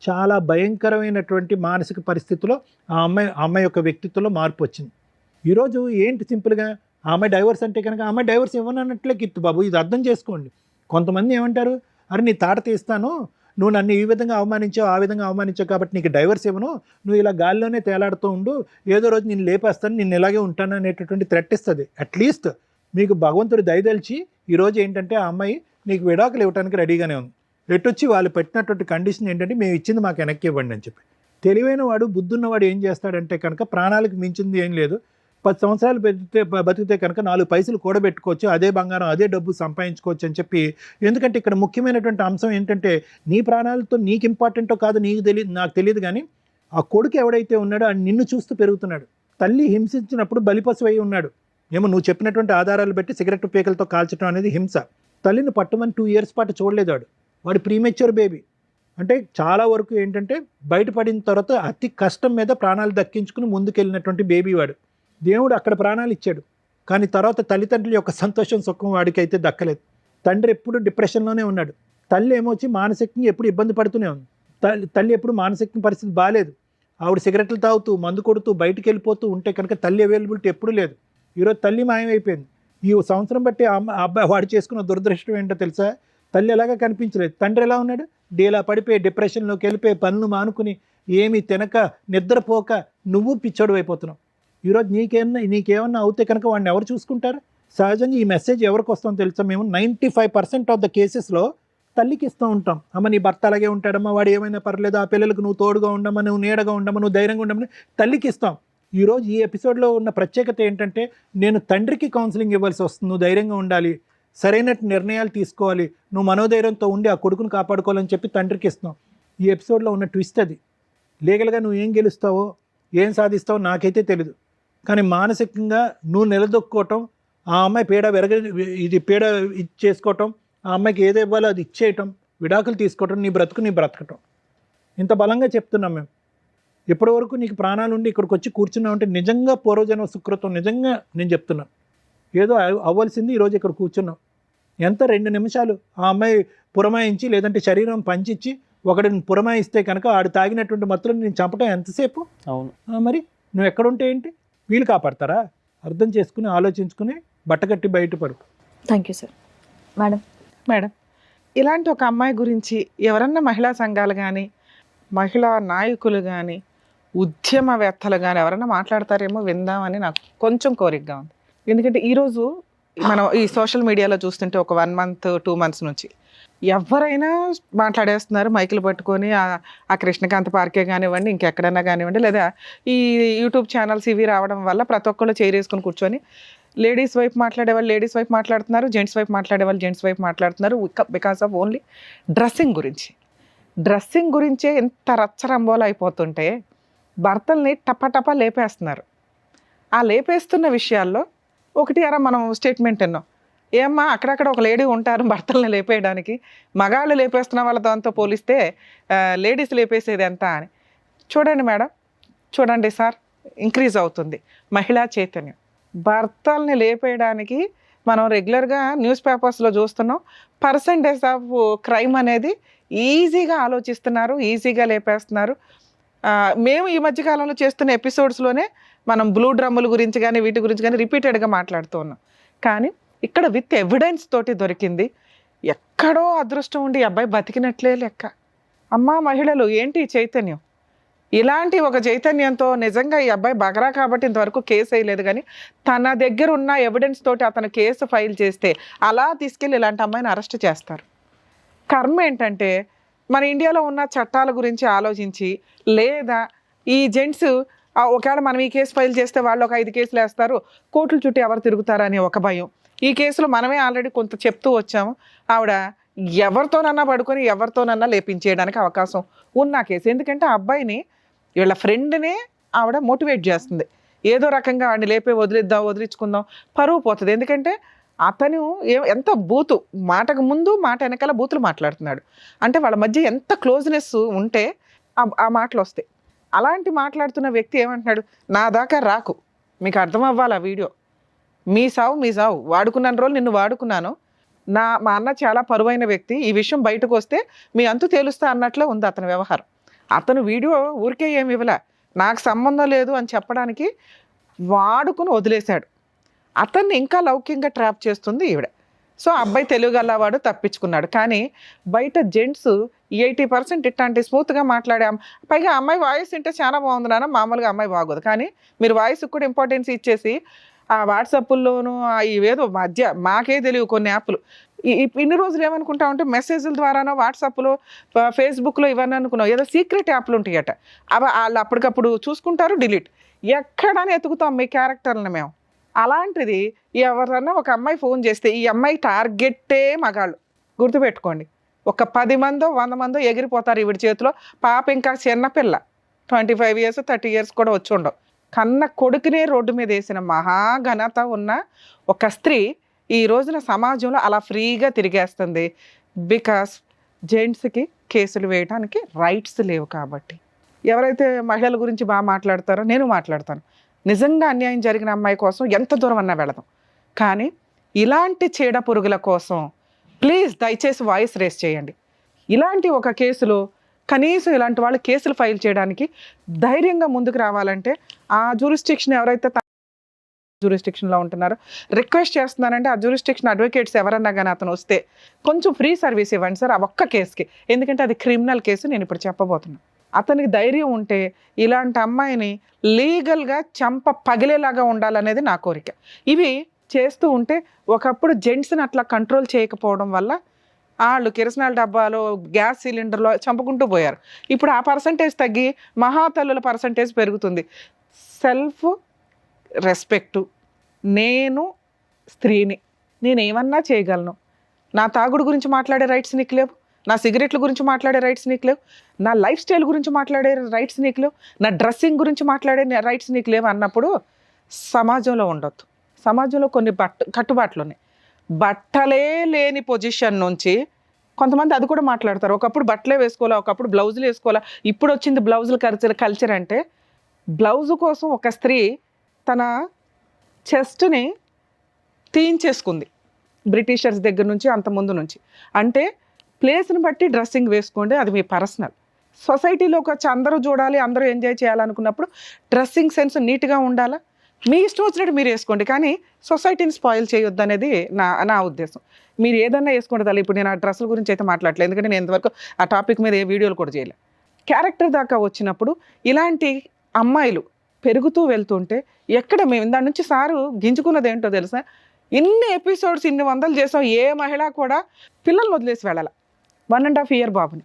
చాలా భయంకరమైనటువంటి మానసిక పరిస్థితిలో ఆ అమ్మాయి యొక్క వ్యక్తిత్వంలో మార్పు వచ్చింది. ఈరోజు ఏంటి సింపుల్గా ఆ అమ్మాయి డైవర్స్ అంటే కనుక ఆ అమ్మాయి డైవర్స్ ఇవ్వనన్నట్లే కిత్తు బాబు, ఇది అర్థం చేసుకోండి. కొంతమంది ఏమంటారు, అరే నీ తాట తీస్తాను, నువ్వు నన్ను ఈ విధంగా అవమానించావు ఆ విధంగా అవమానించావు కాబట్టి నీకు డైవర్స్ ఇవ్వను, నువ్వు ఇలా గాల్లోనే తేలాడుతూ ఉండు, ఏదో రోజు నేను లేపేస్తాను, నేను ఇలాగే ఉంటాను అనేటటువంటి థ్రెట్ ఇస్తుంది. అట్లీస్ట్ మీకు భగవంతుడు దయదలిచి ఈరోజు ఏంటంటే ఆ అమ్మాయి నీకు విడాకులు ఇవ్వడానికి రెడీగానే ఉంది. ఎట్టొచ్చి వాళ్ళు పెట్టినటువంటి కండిషన్ ఏంటంటే మేము ఇచ్చింది మాకు వెనక్కి ఇవ్వండి అని చెప్పి. తెలివైన వాడు బుద్ధున్నవాడు ఏం చేస్తాడంటే కనుక ప్రాణాలకు మించింది ఏం లేదు, 10 సంవత్సరాలు బతికితే కనుక 4 పైసలు కూడబెట్టుకోవచ్చు, అదే బంగారం అదే డబ్బు సంపాదించుకోవచ్చు అని చెప్పి. ఎందుకంటే ఇక్కడ ముఖ్యమైనటువంటి అంశం ఏంటంటే నీ ప్రాణాలతో నీకు ఇంపార్టెంటో కాదు నాకు తెలియదు, కానీ ఆ కొడుకు ఎవడైతే ఉన్నాడో ఆ నిన్ను చూస్తూ పెరుగుతున్నాడు. తల్లి హింసించినప్పుడు బలిపశువు అయి ఉన్నాడు. ఏమో నువ్వు చెప్పినటువంటి ఆధారాలు బట్టి సిగరెట్ పీకలతో కాల్చడం అనేది హింస. తల్లిని పట్టమని 2 years పాటు చూడలేదు వాడు ప్రీమెచ్యూర్ బేబీ. అంటే చాలా వరకు ఏంటంటే బయటపడిన తర్వాత అతి కష్టం మీద ప్రాణాలు దక్కించుకుని ముందుకెళ్ళినటువంటి బేబీ వాడు. దేవుడు అక్కడ ప్రాణాలు ఇచ్చాడు, కానీ తర్వాత తల్లిదండ్రుల యొక్క సంతోషం సుఖం వాడికి అయితే దక్కలేదు. తండ్రి ఎప్పుడు డిప్రెషన్లోనే ఉన్నాడు, తల్లి ఏమొచ్చి మానసికంగా ఎప్పుడు ఇబ్బంది పడుతూనే ఉంది. తల్లి ఎప్పుడు మానసిక పరిస్థితి బాగాలేదు, ఆవిడ సిగరెట్లు తాగుతూ మందు కొడుతూ బయటికి వెళ్ళిపోతూ ఉంటే కనుక తల్లి అవైలబిలిటీ ఎప్పుడూ లేదు. ఈరోజు తల్లి మాయమైపోయింది. ఈ సంవత్సరం బట్టి అబ్బాయి వాడు చేసుకున్న దురదృష్టం ఏంటో తెలుసా, తల్లి ఎలాగా కనిపించలేదు, తండ్రి ఎలా ఉన్నాడు, డీలా పడిపోయి డిప్రెషన్లోకి వెళ్ళిపోయి పనులు మానుకుని ఏమీ తినక నిద్రపోక నువ్వు పిచ్చోడు అయిపోతున్నావు. ఈరోజు నీకేమన్నా అవుతే కనుక వాడిని ఎవరు చూసుకుంటారు? సహజంగా ఈ మెసేజ్ ఎవరికి వస్తుందో తెలుసా, మేము 95% ఆఫ్ ద కేసెస్లో తల్లికి ఇస్తూ ఉంటాం. అమ్మ నీ భర్త అలాగే ఉంటాడమ్మా, వాడు ఏమైనా పర్లేదు, ఆ పిల్లలకు నువ్వు తోడుగా ఉండమ్మా, నువ్వు నీడగా ఉండమ్మా, నువ్వు ధైర్యంగా ఉండమని తల్లికి ఇస్తాం. ఈరోజు ఈ ఎపిసోడ్లో ఉన్న ప్రత్యేకత ఏంటంటే నేను తండ్రికి కౌన్సిలింగ్ ఇవ్వాల్సి వస్తుంది. నువ్వు ధైర్యంగా ఉండాలి, సరైన నిర్ణయాలు తీసుకోవాలి, నువ్వు మనోధైర్యంతో ఉండి ఆ కొడుకును కాపాడుకోవాలని చెప్పి తండ్రికి ఇస్తాం. ఈ ఎపిసోడ్లో ఉన్న ట్విస్ట్ అది. లీగల్గా నువ్వు ఏం గెలుస్తావో ఏం సాధిస్తావో నాకైతే తెలీదు, కానీ మానసికంగా నువ్వు నిలదొక్కుకోవటం, ఆ అమ్మాయి పీడ ఇచ్చేసుకోవటం, ఆ అమ్మాయికి ఏది ఇవ్వాలో అది ఇచ్చేయటం, విడాకులు తీసుకోవటం, నీ బ్రతకటం. ఇంత బలంగా చెప్తున్నాం మేము. ఇప్పటి వరకు నీకు ప్రాణాలు ఉండి ఇక్కడికి వచ్చి కూర్చున్నామంటే నిజంగా పూర్వజన్మ సుకృతం. నిజంగా నేను చెప్తున్నాను, ఏదో అవ్వాల్సింది ఈరోజు ఇక్కడ కూర్చున్నాం. ఎంత 2 నిమిషాలు ఆ అమ్మాయి పురమాయించి లేదంటే శరీరం పంచిచ్చి ఒకడిని పురమాయిస్తే కనుక ఆడు తాగినటువంటి మత్తులో నేను చంపటం ఎంతసేపు? అవును. మరి నువ్వు ఎక్కడుంటే ఏంటి? వీళ్ళు కాపాడతారా? అర్థం చేసుకుని ఆలోచించుకుని బట్టకట్టి బయటపడు. Thank you sir. మేడం, ఇలాంటి ఒక అమ్మాయి గురించి ఎవరన్నా మహిళా సంఘాలు కానీ మహిళా నాయకులు కానీ ఉద్యమవేత్తలు కానీ ఎవరన్నా మాట్లాడతారేమో విందామని నాకు కొంచెం కోరికగా ఉంది. ఎందుకంటే ఈరోజు మనం ఈ సోషల్ మీడియాలో చూస్తుంటే ఒక 1 month 2 months నుంచి ఎవరైనా మాట్లాడేస్తున్నారు మైకులు పట్టుకొని. ఆ కృష్ణకాంత్ పార్కే కానివ్వండి, ఇంకెక్కడైనా కానివ్వండి, లేదా ఈ యూట్యూబ్ ఛానల్స్ ఇవి రావడం వల్ల ప్రతి ఒక్కళ్ళు చేరేసుకొని కూర్చొని లేడీస్ వైపు మాట్లాడేవాళ్ళు లేడీస్ వైపు మాట్లాడుతున్నారు, జెంట్స్ వైపు మాట్లాడేవాళ్ళు జెంట్స్ వైపు మాట్లాడుతున్నారు. బికాస్ ఆఫ్ ఓన్లీ డ్రెస్సింగ్ గురించే ఎంత రచ్చరంబోలు అయిపోతుంటే భర్తల్ని టపటపా లేపేస్తున్నారు. ఆ లేపేస్తున్న విషయాల్లో ఒకటి అరా మనం స్టేట్మెంట్ విన్నాం, ఏమ్మా అక్కడక్కడ ఒక లేడీ ఉంటారు భర్తల్ని లేపేయడానికి, మగాళ్ళు లేపేస్తున్న వాళ్ళ దాంతో పోలిస్తే లేడీస్ లేపేసేది ఎంత అని. చూడండి మేడం, చూడండి సార్, ఇంక్రీజ్ అవుతుంది మహిళా చైతన్యం. భర్తల్ని లేపేయడానికి మనం రెగ్యులర్గా న్యూస్ పేపర్స్లో చూస్తున్నాం. పర్సంటేజ్ ఆఫ్ క్రైమ్ అనేది ఈజీగా ఆలోచిస్తున్నారు, ఈజీగా లేపేస్తున్నారు. మేము ఈ మధ్యకాలంలో చేస్తున్న ఎపిసోడ్స్లోనే మనం బ్లూ డ్రమ్ముల గురించి కానీ వీటి గురించి కానీ రిపీటెడ్గా మాట్లాడుతూ ఉన్నాం. కానీ ఇక్కడ విత్ ఎవిడెన్స్ తోటి దొరికింది. ఎక్కడో అదృష్టం ఉండి ఈ అబ్బాయి బతికినట్లే లెక్క. అమ్మా మహిళలు ఏంటి చైతన్యం? ఇలాంటి ఒక చైతన్యంతో నిజంగా ఈ అబ్బాయి బగరా కాబట్టి ఇంతవరకు కేసు వేయలేదు, కానీ తన దగ్గర ఉన్న ఎవిడెన్స్ తోటి అతను కేసు ఫైల్ చేస్తే అలా తీసుకెళ్ళి ఇలాంటి అమ్మాయిని అరెస్ట్ చేస్తారు. కర్మ ఏంటంటే మన ఇండియాలో ఉన్న చట్టాల గురించి ఆలోచించి, లేదా ఈ జెంట్స్ ఒకవేళ మనం ఈ కేసు ఫైల్ చేస్తే వాళ్ళు ఒక 5 కేసులు వేస్తారు, కోర్టుల చుట్టూ ఎవరు తిరుగుతారని ఒక భయం. ఈ కేసులో మనమే ఆల్రెడీ కొంత చెప్తూ వచ్చాము. ఆవిడ ఎవరితోనన్నా పడుకొని ఎవరితోనన్నా లేపించేయడానికి అవకాశం ఉన్న కేసు. ఎందుకంటే ఆ అబ్బాయిని వీళ్ళ ఫ్రెండ్నే ఆవిడ మోటివేట్ చేస్తుంది, ఏదో రకంగా వాడిని లేపే వదిలించుకుందాం, పరువు పోతుంది. ఎందుకంటే అతను ఎంత బూతు, మాటకు ముందు మాట వెనకాల బూతులు మాట్లాడుతున్నాడు. అంటే వాళ్ళ మధ్య ఎంత క్లోజ్నెస్ ఉంటే ఆ మాటలు వస్తాయి. అలాంటి మాట్లాడుతున్న వ్యక్తి ఏమంటున్నాడు, నా దాకా రాకు, మీకు అర్థం అవ్వాలి ఆ వీడియో, మీ సావు వాడుకున్న రోజులు నిన్ను వాడుకున్నాను, మా అన్న చాలా పరువైన వ్యక్తి, ఈ విషయం బయటకు వస్తే మీ అంతు తేలుస్తా అన్నట్లే ఉంది అతని వ్యవహారం. అతను వీడియో ఊరికే ఏమి ఇవ్వలే, నాకు సంబంధం లేదు అని చెప్పడానికి వాడుకుని వదిలేశాడు. అతన్ని ఇంకా లౌక్యంగా ట్రాప్ చేస్తుంది ఈవిడ. సో అబ్బాయి తెలుగుగలవాడు, తప్పించుకున్నాడు. కానీ బయట జెంట్స్ 80% ఇట్లాంటి స్మూత్గా మాట్లాడే, పైగా అమ్మాయి వాయిస్ వింటే చాలా బాగుంది నాన్న, మామూలుగా అమ్మాయి బాగోదు. కానీ మీరు వాయిస్కి కూడా ఇంపార్టెన్స్ ఇచ్చేసి ఆ వాట్సాప్ల్లోనూ ఇవేదో మధ్య మాకే తెలియవు కొన్ని యాప్లు. ఇన్ని రోజులు ఏమనుకుంటా ఉంటే మెసేజ్ల ద్వారానో వాట్సాప్లో ఫేస్బుక్లో ఇవన్నీ అనుకున్నాం, ఏదో సీక్రెట్ యాప్లు ఉంటాయట, అవి వాళ్ళు అప్పటికప్పుడు చూసుకుంటారు, డిలీట్. ఎక్కడని ఎతుకుతాం మీ క్యారెక్టర్ని మేము. అలాంటిది ఎవరన్నా ఒక అమ్మాయి ఫోన్ చేస్తే ఈ అమ్మాయి టార్గెట్టే మగాళ్ళు, గుర్తుపెట్టుకోండి. ఒక 10 మందో 100 మందో ఎగిరిపోతారు ఈవిడ చేతిలో. పాప ఇంకా చిన్నపిల్ల, 25 years 30 years కూడా వచ్చి ఉండవు. కన్న కొడుకునే రోడ్డు మీద వేసిన మహాఘనత ఉన్న ఒక స్త్రీ ఈ రోజున సమాజంలో అలా ఫ్రీగా తిరిగేస్తుంది. బికాస్ జెంట్స్కి కేసులు వేయడానికి రైట్స్ లేవు కాబట్టి. ఎవరైతే మహిళల గురించి బాగా మాట్లాడతారో నేను మాట్లాడతాను. నిజంగా అన్యాయం జరిగిన అమ్మాయి కోసం ఎంత దూరం అన్నా వెళదాం. కానీ ఇలాంటి చీడ పురుగుల కోసం ప్లీజ్ దయచేసి వాయిస్ రేస్ చేయండి. ఇలాంటి ఒక కేసులో కనీసం ఇలాంటి వాళ్ళు కేసులు ఫైల్ చేయడానికి ధైర్యంగా ముందుకు రావాలంటే ఆ జ్యూరిస్డిక్షన్ ఎవరైతే జ్యూరిస్డిక్షన్లో ఉంటున్నారో రిక్వెస్ట్ చేస్తున్నారంటే ఆ జ్యూరిస్డిక్షన్ అడ్వకేట్స్ ఎవరన్నా కానీ అతను వస్తే కొంచెం ఫ్రీ సర్వీస్ ఇవ్వండి సార్ ఆ ఒక్క కేసుకి. ఎందుకంటే అది క్రిమినల్ కేసు, నేను ఇప్పుడు చెప్పబోతున్నాను. అతనికి ధైర్యం ఉంటే ఇలాంటి అమ్మాయిని లీగల్గా చంప పగిలేలాగా ఉండాలనేది నా కోరిక. ఇవి చేస్తూ ఉంటే ఒకప్పుడు జెంట్స్ని అట్లా కంట్రోల్ చేయకపోవడం వల్ల వాళ్ళు కిరసనాల డబ్బాలో గ్యాస్ సిలిండర్లో చంపుకుంటూ పోయారు. ఇప్పుడు ఆ పర్సంటేజ్ తగ్గి మహాతల్లుల పర్సంటేజ్ పెరుగుతుంది. సెల్ఫ్ రెస్పెక్టు, నేను స్త్రీని, నేనేమన్నా చేయగలను, నా తాగుడు గురించి మాట్లాడే రైట్స్ నీకు లేవు, నా సిగరెట్ల గురించి మాట్లాడే రైట్స్ నీకు లేవు, నా లైఫ్ స్టైల్ గురించి మాట్లాడే రైట్స్ నీకు లేవు, నా డ్రెస్సింగ్ గురించి మాట్లాడే రైట్స్ నీకు లేవు అన్నప్పుడు సమాజంలో ఉండొద్దు. సమాజంలో కొన్ని కట్టుబాట్లు ఉన్నాయి. బట్టలే లేని పొజిషన్ నుంచి కొంతమంది అది కూడా మాట్లాడతారు, ఒకప్పుడు బట్టలే వేసుకోవాలా, ఒకప్పుడు బ్లౌజులు వేసుకోవాలా, ఇప్పుడు వచ్చింది బ్లౌజులు కల్చర్ అంటే బ్లౌజు కోసం ఒక స్త్రీ తన చెస్ట్ని తీయించేసుకుంది బ్రిటిషర్స్ దగ్గర నుంచి, అంత ముందు నుంచి. అంటే ప్లేస్ని బట్టి డ్రెస్సింగ్ వేసుకోండి, అది మీ పర్సనల్. సొసైటీలోకి వచ్చి అందరూ చూడాలి, అందరూ ఎంజాయ్ చేయాలనుకున్నప్పుడు డ్రెస్సింగ్ సెన్స్ నీట్గా ఉండాలా, మీ ఇష్టం వచ్చినట్టు మీరు వేసుకోండి, కానీ సొసైటీని స్పాయిల్ చేయొద్దు అనేది నా ఉద్దేశం. మీరు ఏదన్నా వేసుకోండి తల్లి. ఇప్పుడు నేను ఆ డ్రెస్సుల గురించి అయితే మాట్లాడలేదు, ఎందుకంటే నేను ఇంతవరకు ఆ టాపిక్ మీద ఏ వీడియోలు కూడా చేయలేదు. క్యారెక్టర్ దాకా వచ్చినప్పుడు ఇలాంటి అమ్మాయిలు పెరుగుతూ వెళ్తుంటే ఎక్కడ మేము దాని నుంచి సారు గింజుకున్నది ఏంటో తెలుసా, ఇన్ని ఎపిసోడ్స్ ఇన్ని వందలు చేసాం, ఏ మహిళ కూడా పిల్లల్ని వదిలేసి వెళ్ళాలి. 1.5 year బాబుని,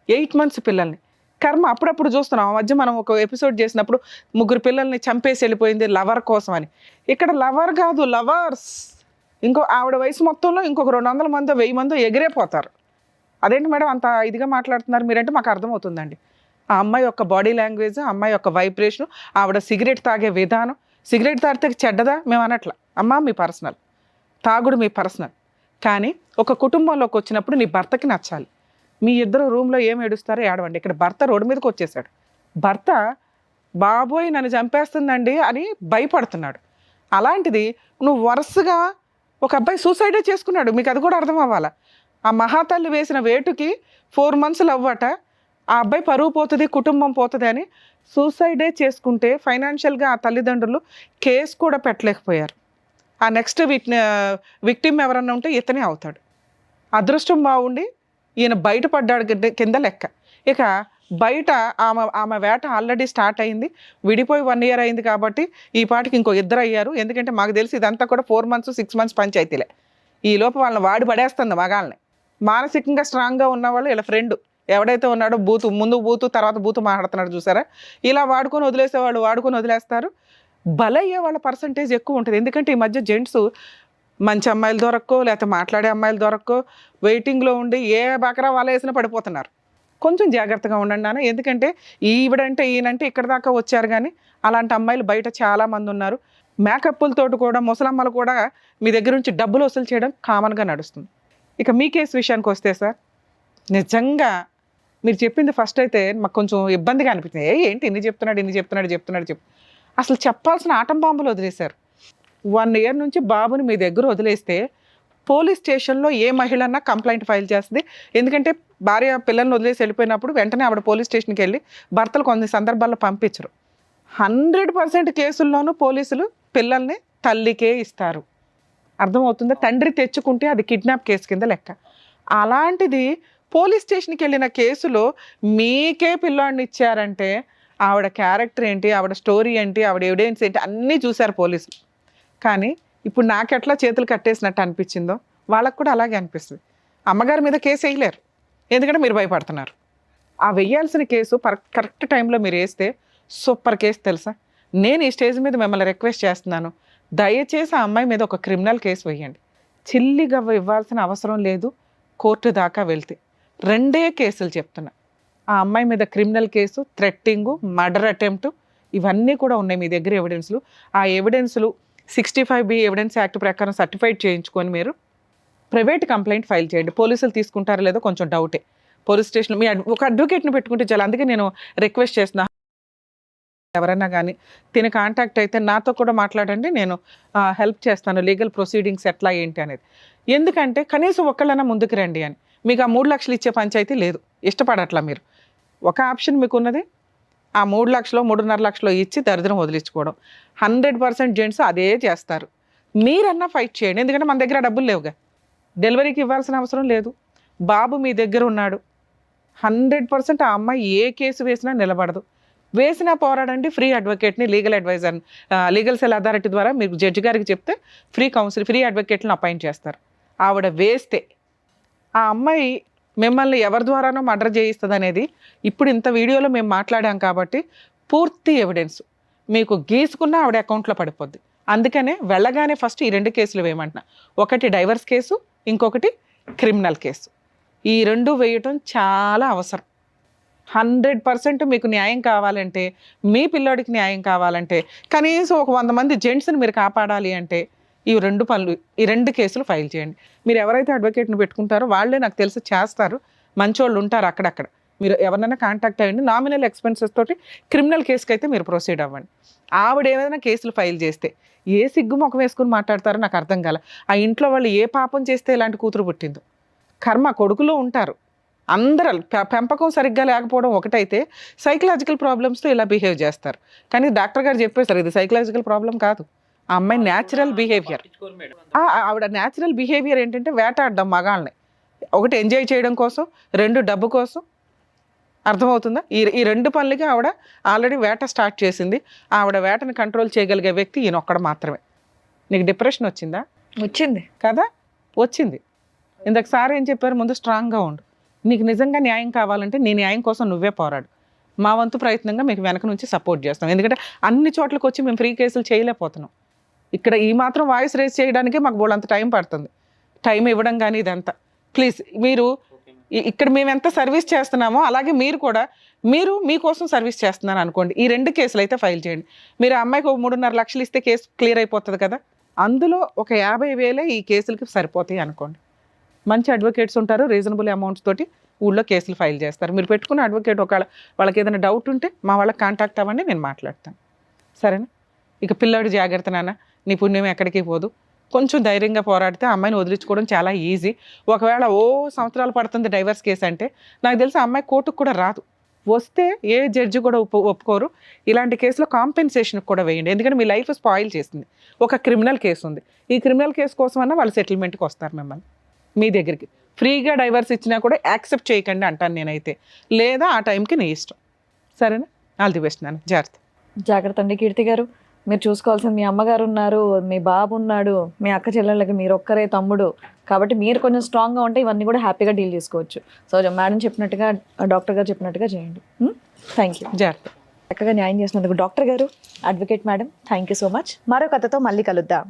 8 months పిల్లల్ని. కర్మ అప్పుడప్పుడు చూస్తున్నాం. ఆ మధ్య మనం ఒక ఎపిసోడ్ చేసినప్పుడు 3 పిల్లల్ని చంపేసి వెళ్ళిపోయింది లవర్ కోసం అని. ఇక్కడ లవర్ కాదు, లవర్స్. ఇంకో ఆవిడ వయసు మొత్తంలో ఇంకొక 200 మందో 1000 మందో ఎగిరేపోతారు. అదేంటి మేడం అంత ఇదిగా మాట్లాడుతున్నారు మీరంటే మాకు అర్థమవుతుందండి. ఆ అమ్మాయి యొక్క బాడీ లాంగ్వేజ్, ఆ అమ్మాయి యొక్క వైబ్రేషన్, ఆవిడ సిగరెట్ తాగే విధానం. సిగరెట్ తాగితే చెడ్డదా మేము అనట్లా, అమ్మా మీ పర్సనల్, తాగుడు మీ పర్సనల్. కానీ ఒక కుటుంబంలోకి వచ్చినప్పుడు నీ భర్తకి నచ్చాలి. మీ ఇద్దరు రూమ్లో ఏం ఏడుస్తారో ఏడవండి. ఇక్కడ భర్త రోడ్డు మీదకి వచ్చేసాడు. భర్త బాబోయ్ నన్ను చంపేస్తుందండి అని భయపడుతున్నాడు. అలాంటిది నువ్వు వరుసగా ఒక అబ్బాయి సూసైడే చేసుకున్నాడు, మీకు అది కూడా అర్థం అవ్వాలా. ఆ మహాతల్లి వేసిన వేటుకి 4 months అవ్వట, ఆ అబ్బాయి పరువు పోతుంది, కుటుంబం పోతుంది అని సూసైడే చేసుకుంటే ఫైనాన్షియల్గా ఆ తల్లిదండ్రులు కేసు కూడా పెట్టలేకపోయారు. ఆ నెక్స్ట్ విక్టిమ్ ఎవరన్నా ఉంటే ఇతనే అవుతాడు. అదృష్టం బాగుండి ఈయన బయటపడ్డాడు కింద లెక్క. ఇక బయట ఆమె వేట ఆల్రెడీ స్టార్ట్ అయింది. విడిపోయి 1 year అయింది కాబట్టి ఈ పాటికి ఇంకో 2 అయ్యారు. ఎందుకంటే మాకు తెలిసి ఇదంతా కూడా 4 months 6 months పంచాయతీలే. ఈ లోపు వాళ్ళని వాడి పడేస్తుంది మగాళ్ళని. మానసికంగా స్ట్రాంగ్గా ఉన్నవాళ్ళు ఇలా ఫ్రెండ్ ఎవడైతే ఉన్నాడో ముందు బూతు తర్వాత బూతు మాట్లాడుతున్నాడు చూసారా, ఇలా వాడుకొని వదిలేసేవాళ్ళు వాడుకొని వదిలేస్తారు. బలయ్యే వాళ్ళ పర్సంటేజ్ ఎక్కువ ఉంటుంది. ఎందుకంటే ఈ మధ్య జెంట్స్ మంచి అమ్మాయిలు దొరక్కో, లేకపోతే మాట్లాడే అమ్మాయిలు దొరక్కో, వెయిటింగ్లో ఉండి ఏ బకరా వాళ్ళ వేసినా పడిపోతున్నారు. కొంచెం జాగ్రత్తగా ఉండండి నాన్న. ఎందుకంటే ఈవిడంటే ఈయనంటే ఇక్కడ దాకా వచ్చారు, కానీ అలాంటి అమ్మాయిలు బయట చాలామంది ఉన్నారు. మేకప్పులతోటి కూడా ముసలమ్మలు కూడా మీ దగ్గర నుంచి డబ్బులు వసూలు చేయడం కామన్గా నడుస్తుంది. ఇక మీ కేసు విషయానికి వస్తే సార్, నిజంగా మీరు చెప్పింది ఫస్ట్ అయితే మాకు కొంచెం ఇబ్బందిగా అనిపించింది. ఏంటి ఇన్ని చెప్తున్నాడు అసలు చెప్పాల్సిన ఆటం బాంబులు వదిలేశారు. 1 year నుంచి బాబుని మీ దగ్గర వదిలేస్తే పోలీస్ స్టేషన్లో ఏ మహిళన్నా కంప్లైంట్ ఫైల్ చేస్తుంది. ఎందుకంటే భార్య పిల్లల్ని వదిలేసి వెళ్ళిపోయినప్పుడు వెంటనే ఆవిడ పోలీస్ స్టేషన్కి వెళ్ళి భర్తలు కొన్ని సందర్భాల్లో పంపించరు. 100% కేసుల్లోనూ పోలీసులు పిల్లల్ని తల్లికే ఇస్తారు. అర్థమవుతుందా? తండ్రి తెచ్చుకుంటే అది కిడ్నాప్ కేసు కింద లెక్క. అలాంటిది పోలీస్ స్టేషన్కి వెళ్ళిన కేసులో మీకే పిల్లాడిని ఇచ్చారంటే ఆవిడ క్యారెక్టర్ ఏంటి, ఆవిడ స్టోరీ ఏంటి, ఆవిడ ఎవిడెన్స్ ఏంటి అన్నీ చూశారు పోలీసులు. కానీ ఇప్పుడు నాకెట్లా చేతులు కట్టేసినట్టు అనిపించిందో వాళ్ళకు కూడా అలాగే అనిపిస్తుంది. అమ్మగారి మీద కేసు వేయలేరు, ఎందుకంటే మీరు భయపడుతున్నారు. ఆ వేయాల్సిన కేసు కరెక్ట్ టైంలో మీరు వేస్తే సూపర్ కేసు తెలుసా. నేను ఈ స్టేజ్ మీద మిమ్మల్ని రిక్వెస్ట్ చేస్తున్నాను, దయచేసి ఆ అమ్మాయి మీద ఒక క్రిమినల్ కేసు వేయండి. చిల్లిగా ఇవ్వాల్సిన అవసరం లేదు. కోర్టు దాకా వెళ్తే 2 కేసులు చెప్తున్నా. ఆ అమ్మాయి మీద క్రిమినల్ కేసు, థ్రెట్టింగు, మర్డర్ అటెంప్ట్, ఇవన్నీ కూడా ఉన్నాయి మీ దగ్గర ఎవిడెన్స్లు. ఆ ఎవిడెన్స్లు 65B ఎవిడెన్స్ యాక్ట్ ప్రకారం సర్టిఫైడ్ చేయించుకొని మీరు ప్రైవేట్ కంప్లైంట్ ఫైల్ చేయండి. పోలీసులు తీసుకుంటారో లేదో కొంచెం డౌటే. పోలీస్ స్టేషన్లో మీ ఒక అడ్వకేట్ని పెట్టుకుంటే చాలా. అందుకే నేను రిక్వెస్ట్ చేస్తున్నా, ఎవరైనా కానీ తిని కాంటాక్ట్ అయితే నాతో కూడా మాట్లాడండి, నేను హెల్ప్ చేస్తాను లీగల్ ప్రొసీడింగ్స్ ఎట్లా ఏంటి అనేది. ఎందుకంటే కనీసం ఒక్కళ్ళైనా ముందుకు రండి అని. మీకు ఆ 3 లక్షలు ఇచ్చే పంచాయతీ లేదు, ఇష్టపడట్లా మీరు. ఒక ఆప్షన్ మీకు ఉన్నది, ఆ 3 లక్షలు 3.5 లక్షలు ఇచ్చి దరిద్రం వదిలించుకోవడం. 100% జెంట్స్ అదే చేస్తారు. మీరన్నా ఫైట్ చేయండి, ఎందుకంటే మన దగ్గర డబ్బులు లేవుగా, డెలివరీకి ఇవ్వాల్సిన అవసరం లేదు. బాబు మీ దగ్గర ఉన్నాడు. 100% ఆ అమ్మాయి ఏ కేసు వేసినా నిలబడదు. వేసినా పోరాడండి. ఫ్రీ అడ్వకేట్ని, legal adviser, legal cell authority ద్వారా మీరు జడ్జి గారికి చెప్తే ఫ్రీ కౌన్సిల్, ఫ్రీ అడ్వకేట్లను అపాయింట్ చేస్తారు. ఆవిడ వేస్తే ఆ అమ్మాయి మిమ్మల్ని ఎవరి ద్వారానో మర్డర్ చేయిస్తుంది అనేది ఇప్పుడు ఇంత వీడియోలో మేము మాట్లాడాం కాబట్టి పూర్తి ఎవిడెన్స్ మీకు గీసుకున్న ఆవిడ అకౌంట్లో పడిపోద్ది. అందుకనే వెళ్ళగానే ఫస్ట్ ఈ 2 కేసులు వేయమంటున్నా. ఒకటి డైవర్స్ కేసు, ఇంకొకటి క్రిమినల్ కేసు. ఈ 2 వేయటం చాలా అవసరం. 100% మీకు న్యాయం కావాలంటే, మీ పిల్లోడికి న్యాయం కావాలంటే, కనీసం ఒక 100 మంది జెంట్స్ని మీరు కాపాడాలి అంటే ఈ 2 పనులు, ఈ 2 కేసులు ఫైల్ చేయండి. మీరు ఎవరైతే అడ్వకేట్ని పెట్టుకుంటారో వాళ్ళే నాకు తెలిసి చేస్తారు, మంచోళ్ళు ఉంటారు అక్కడక్కడ. మీరు ఎవరినైనా కాంటాక్ట్ అయ్యండి. నామినల్ ఎక్స్పెన్సెస్ తోటి క్రిమినల్ కేసుకి అయితే మీరు ప్రొసీడ్ అవ్వండి. ఆవిడ ఏదైనా కేసులు ఫైల్ చేస్తే ఏ సిగ్గు ముఖం వేసుకుని మాట్లాడతారో నాకు అర్థం కాల. ఆ ఇంట్లో వాళ్ళు ఏ పాపం చేస్తే ఇలాంటి కూతురు పుట్టిందో. కర్మ, కొడుకులు ఉంటారు అందరూ. పెంపకం సరిగ్గా లేకపోవడం ఒకటైతే సైకలాజికల్ ప్రాబ్లమ్స్తో ఇలా బిహేవ్ చేస్తారు. కానీ డాక్టర్ గారు చెప్పేశారు ఇది సైకలాజికల్ ప్రాబ్లం కాదు, ఆ అమ్మాయి న్యాచురల్ బిహేవియర్. ఆవిడ న్యాచురల్ బిహేవియర్ ఏంటంటే వేటాడడం మగాళ్ళని. ఒకటి ఎంజాయ్ చేయడం కోసం, 2 డబ్బు కోసం. అర్థమవుతుందా? ఈ 2 పనులకి ఆవిడ ఆల్రెడీ వేట స్టార్ట్ చేసింది. ఆవిడ వేటను కంట్రోల్ చేయగలిగే వ్యక్తి ఈయన ఒక్కడు మాత్రమే. నీకు డిప్రెషన్ వచ్చిందా? వచ్చింది కదా, వచ్చింది. ఇందాక సార్ ఏం చెప్పారు, ముందు స్ట్రాంగ్గా ఉండు. నీకు నిజంగా న్యాయం కావాలంటే నీ న్యాయం కోసం నువ్వే పోరాడు. మా వంతు ప్రయత్నంగా మీకు వెనక నుంచి సపోర్ట్ చేస్తాం. ఎందుకంటే అన్ని చోట్లకి వచ్చి మేము ఫ్రీ కేసులు చేయలేకపోతున్నాం. ఇక్కడ ఈ మాత్రం వాయిస్ రేస్ చేయడానికే మాకు బోళ్ళంత టైం పడుతుంది. టైం ఇవ్వడం కానీ ఇదంతా. ప్లీజ్ మీరు ఇక్కడ మేము ఎంత సర్వీస్ చేస్తున్నామో అలాగే మీరు కూడా మీకోసం సర్వీస్ చేస్తున్నారు అనుకోండి. ఈ 2 కేసులు అయితే ఫైల్ చేయండి. మీరు ఆ అమ్మాయికి 3.5 లక్షలు ఇస్తే కేసు క్లియర్ అయిపోతుంది కదా, అందులో ఒక 50,000 ఈ కేసులకి సరిపోతాయి అనుకోండి. మంచి అడ్వకేట్స్ ఉంటారు, రీజనబుల్ అమౌంట్స్ తోటి ఊళ్ళో కేసులు ఫైల్ చేస్తారు. మీరు పెట్టుకున్న అడ్వకేట్ ఒకవేళ వాళ్ళకి ఏదైనా డౌట్ ఉంటే మా వాళ్ళకి కాంటాక్ట్ అవ్వండి, నేను మాట్లాడతాను. సరేనా? ఇక పిల్లాడు జాగ్రత్త నాన్న, నీ పుణ్యం ఎక్కడికి పోదు. కొంచెం ధైర్యంగా పోరాడితే ఆ అమ్మాయిని వదిలించుకోవడం చాలా ఈజీ. ఒకవేళ సంవత్సరాలు పడుతుంది డైవర్స్ కేసు అంటే, నాకు తెలిసి ఆ అమ్మాయి కోర్టుకు కూడా రాదు. వస్తే ఏ జడ్జి కూడా ఒప్పుకోరు. ఇలాంటి కేసులో కాంపెన్సేషన్కి కూడా వేయండి. ఎందుకంటే మీ లైఫ్ స్పాయిల్ చేసింది. ఒక క్రిమినల్ కేసు ఉంది, ఈ క్రిమినల్ కేసు కోసమన్నా వాళ్ళు సెటిల్మెంట్కి వస్తారు మిమ్మల్ని మీ దగ్గరికి. ఫ్రీగా డైవర్స్ ఇచ్చినా కూడా యాక్సెప్ట్ చేయకండి అంటాను నేనైతే. లేదా ఆ టైంకి నీ ఇష్టం. సరేనా? ఆల్ ది బెస్ట్ నాన్న, జాగ్రత్త. జాగ్రత్త అండి. కీర్తి గారు, మీరు చూసుకోవాల్సిన మీ అమ్మగారు ఉన్నారు, మీ బాబు ఉన్నాడు, మీ అక్క చెల్లెళ్ళకి మీరు ఒక్కరే తమ్ముడు. కాబట్టి మీరు కొంచెం స్ట్రాంగ్గా ఉంటే ఇవన్నీ కూడా హ్యాపీగా డీల్ చేసుకోవచ్చు. సో మేడం చెప్పినట్టుగా, డాక్టర్ గారు చెప్పినట్టుగా చేయండి. Thank you. జాగ్రత్త. చక్కగా న్యాయం చేసినందుకు డాక్టర్ గారు, advocate madam, thank you so much. మరో కథతో మళ్ళీ కలుద్దాం.